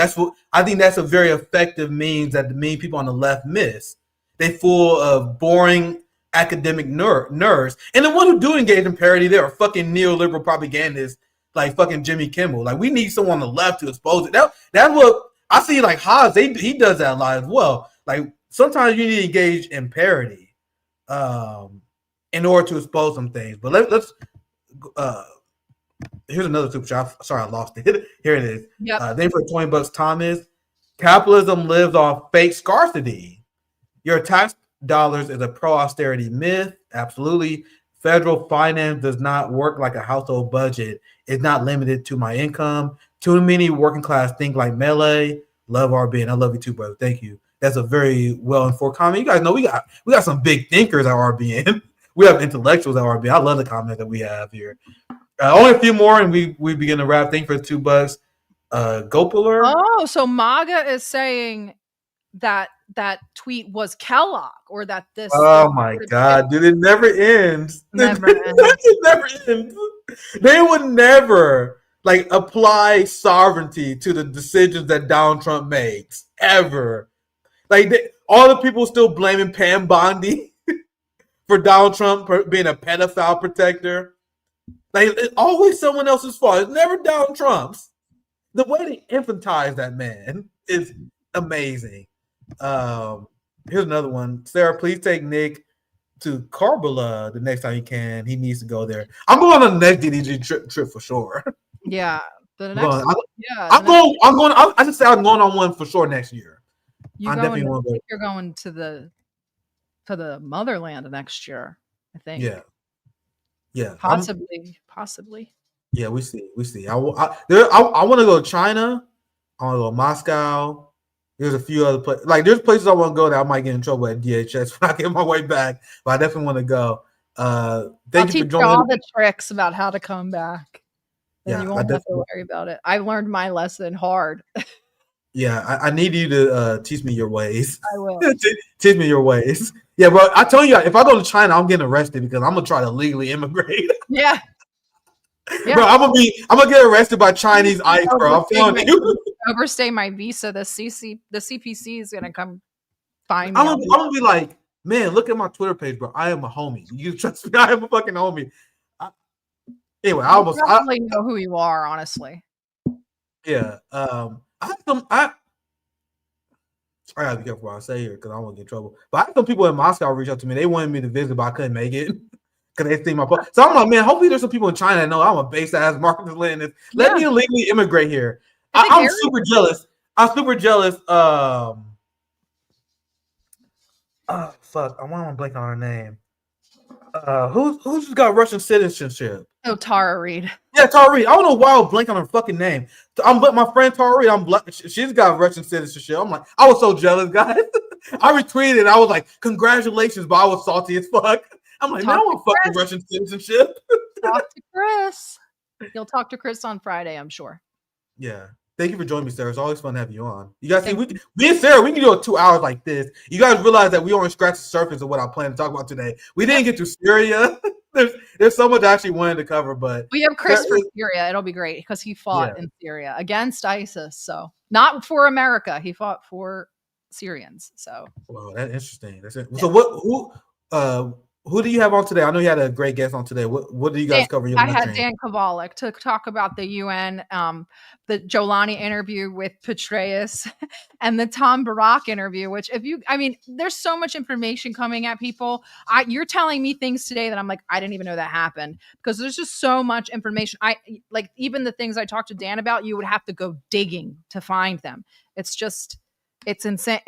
I think that's a very effective means that the mean people on the left miss. They full of boring academic nerds. And the one who do engage in parody, they're fucking neoliberal propagandists like fucking Jimmy Kimmel. Like, we need someone on the left to expose it. That's what I see. Like Haas, he does that a lot as well. Like, sometimes you need to engage in parody in order to expose some things. But let's here's another super chat. Sorry, I lost it. Here it is. Yep. Thank you for $20, Thomas. Capitalism lives off fake scarcity. Your tax dollars is a pro-austerity myth. Absolutely. Federal finance does not work like a household budget. It's not limited to my income. Too many working class think like Melee. Love RBN. I love you too, brother. Thank you. That's a very well-informed comment. You guys know we got some big thinkers at RBN. We have intellectuals at RBN. I love the comment that we have here. Only a few more, and we begin to wrap. Thank you for the $2. Gopaler. Oh, so MAGA is saying that tweet was Kellogg, or that this. Oh my God, dude! It never ends. Never ends. It never ends. They would never apply sovereignty to the decisions that Donald Trump makes ever. All the people still blaming Pam Bondi for Donald Trump being a pedophile protector. It's always someone else's fault. It's never Donald Trump's. The way they infantilize that man is amazing. Here's another one. Sarah, please take Nick to Karbala the next time you can. He needs to go there. I'm going on the next DDG trip for sure. Yeah. I'm going. I just say I'm going on one for sure next year. You're going to the motherland next year, I think. Yeah. Possibly. Yeah, we see. I want to go to China. I want to go to Moscow. There's a few other places. There's places I want to go that I might get in trouble at DHS when I get my way back. But I definitely want to go. Thank you for joining. All the tricks about how to come back. And you won't have to worry about it. I learned my lesson hard. Yeah, I need you to teach me your ways. I will. Teach me your ways. Yeah, bro. I tell you, if I go to China, I'm getting arrested because I'm gonna try to legally immigrate. Yeah. Bro, I'm gonna get arrested by Chinese ICE, bro. I'm telling you. Overstay my visa. The CPC is gonna come find me. I'm gonna be like, man, look at my Twitter page, bro. I am a homie. You trust me? I am a fucking homie. Anyway, I definitely know who you are, honestly. Yeah. I gotta be careful what I say here because I don't want to get in trouble. But I had some people in Moscow reach out to me. They wanted me to visit, but I couldn't make it because they see my post. So I'm like, man, hopefully there's some people in China that know I'm a base ass Marcus Leninist. Let me illegally immigrate here. I'm super jealous. I'm super jealous. Oh fuck! I want to blank on her name. Who's got Russian citizenship? Oh, Tara Reid. Yeah, Tara Reid. I don't know why I was blank on her fucking name. But my friend Tara Reid, she's got Russian citizenship. I'm like, I was so jealous, guys. I retweeted it. I was like, congratulations, but I was salty as fuck. I'm like, man, I want fucking Russian citizenship. Talk to Chris. You'll talk to Chris on Friday, I'm sure. Yeah. Thank you for joining me, Sarah. It's always fun to have you on. You guys see, me and Sarah, we can do it 2 hours like this. You guys realize that we only scratched the surface of what I plan to talk about today. We didn't get to Syria. There's so much I actually wanted to cover, but we have Chris for Syria. It'll be great because he fought in Syria against ISIS. So not for America. He fought for Syrians. So wow, that's interesting. So who do you have on today? I know you had a great guest on today. What do you guys cover? I had Dan Kovalik to talk about the UN, the Jolani interview with Petraeus, and the Tom Barak interview. Which, there's so much information coming at people. You're telling me things today that I'm like, I didn't even know that happened, because there's just so much information. Even the things I talked to Dan about, you would have to go digging to find them. It's insane.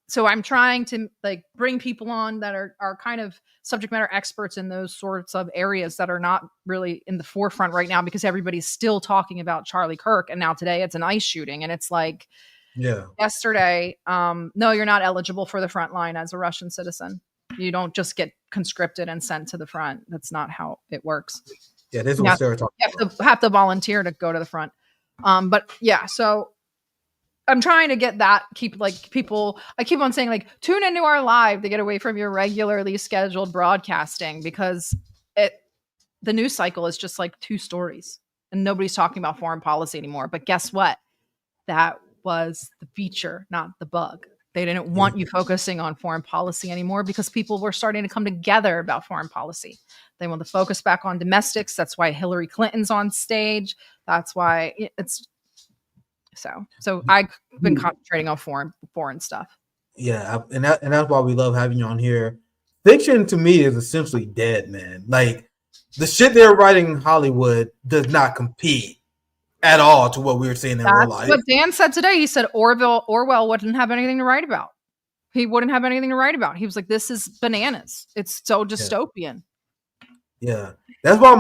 So I'm trying to bring people on that are kind of subject matter experts in those sorts of areas that are not really in the forefront right now, because everybody's still talking about Charlie Kirk. And now today it's an ICE shooting. And it's like, yesterday, no, you're not eligible for the front line as a Russian citizen. You don't just get conscripted and sent to the front. That's not how it works. Yeah, this is what Sarah talked about. You have to volunteer to go to the front. But yeah, so I'm trying to get that, people, I keep on saying tune into our live to get away from your regularly scheduled broadcasting, because the news cycle is just like 2 stories and nobody's talking about foreign policy anymore. But guess what? That was the feature, not the bug. They didn't want you focusing on foreign policy anymore, because people were starting to come together about foreign policy. They want to focus back on domestics. That's why Hillary Clinton's on stage. That's why it's So I've been concentrating on foreign stuff. Yeah, and that's why we love having you on here. Fiction to me is essentially dead, man. Like, the shit they're writing in Hollywood does not compete at all to what we were seeing in real life. That's what Dan said today. He said Orwell wouldn't have anything to write about. He wouldn't have anything to write about. He was like, "This is bananas. It's so dystopian." Yeah, that's why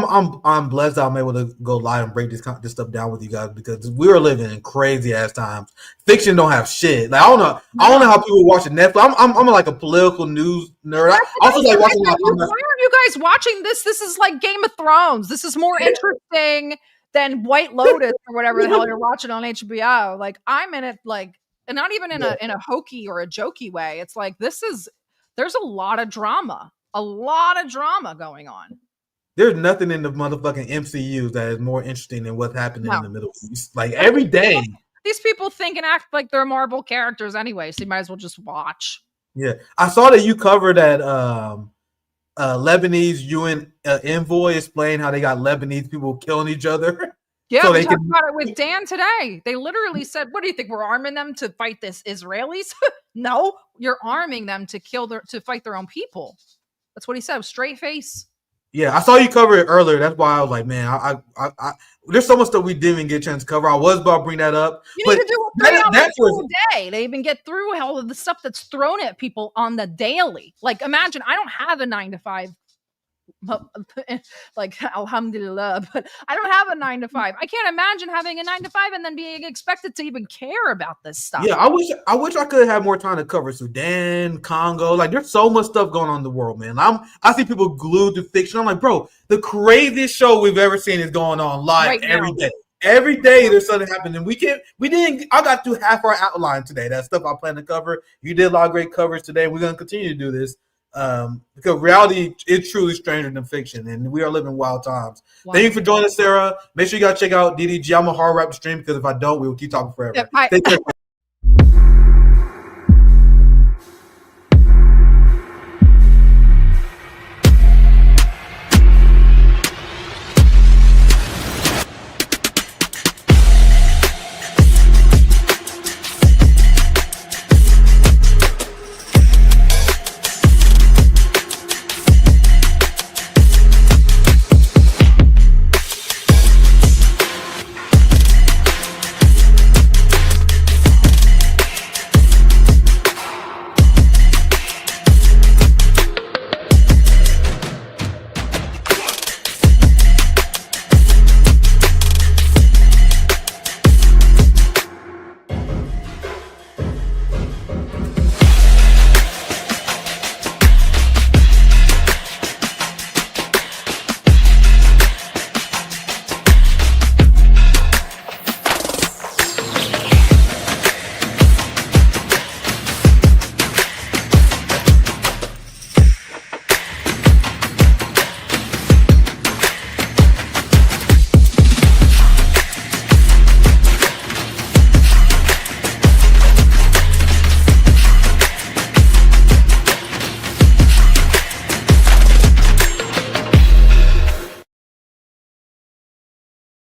I'm blessed that I'm able to go live and break this stuff down with you guys, because we are living in crazy ass times. Fiction don't have shit. Like, I don't know how people watching Netflix. I'm like a political news nerd. I also like watching. Why aren't you guys watching this? This is like Game of Thrones. This is more interesting than White Lotus or whatever the hell you're watching on HBO. Like, I'm in it, and not even in a hokey or a jokey way. It's like, there's a lot of drama going on. There's nothing in the motherfucking MCU that is more interesting than what's happening in the Middle East. Like, every day. These people think and act like they're Marvel characters anyway, so you might as well just watch. Yeah. I saw that you covered that Lebanese UN envoy explain how they got Lebanese people killing each other. Yeah, so we talked about it with Dan today. They literally said, "What do you think? We're arming them to fight this Israelis?" No, you're arming them to fight their own people. That's what he said. Straight face. Yeah, I saw you cover it earlier. That's why I was like, man, I there's so much stuff we didn't even get a chance to cover. I was about to bring that up. You need to do a day to even get through all of the stuff that's thrown at people on the daily. Like, imagine, I don't have a 9-to-5, like, alhamdulillah, but I don't have a 9-to-5. I can't imagine having a 9-to-5 and then being expected to even care about this stuff. Yeah, I wish I could have more time to cover Sudan, Congo. Like, there's so much stuff going on in the world, man. I see people glued to fiction. I'm like, bro, the craziest show we've ever seen is going on live right every day. Every day there's something happening. I got through half our outline today. That stuff I plan to cover. You did a lot of great coverage today. We're going to continue to do this. Because reality is truly stranger than fiction, and we are living wild times. Wow. Thank you for joining us, Sarah. Make sure you guys check out DDG. I'm gonna hard wrap the stream, because if I don't, we will keep talking forever. Yep, Take care.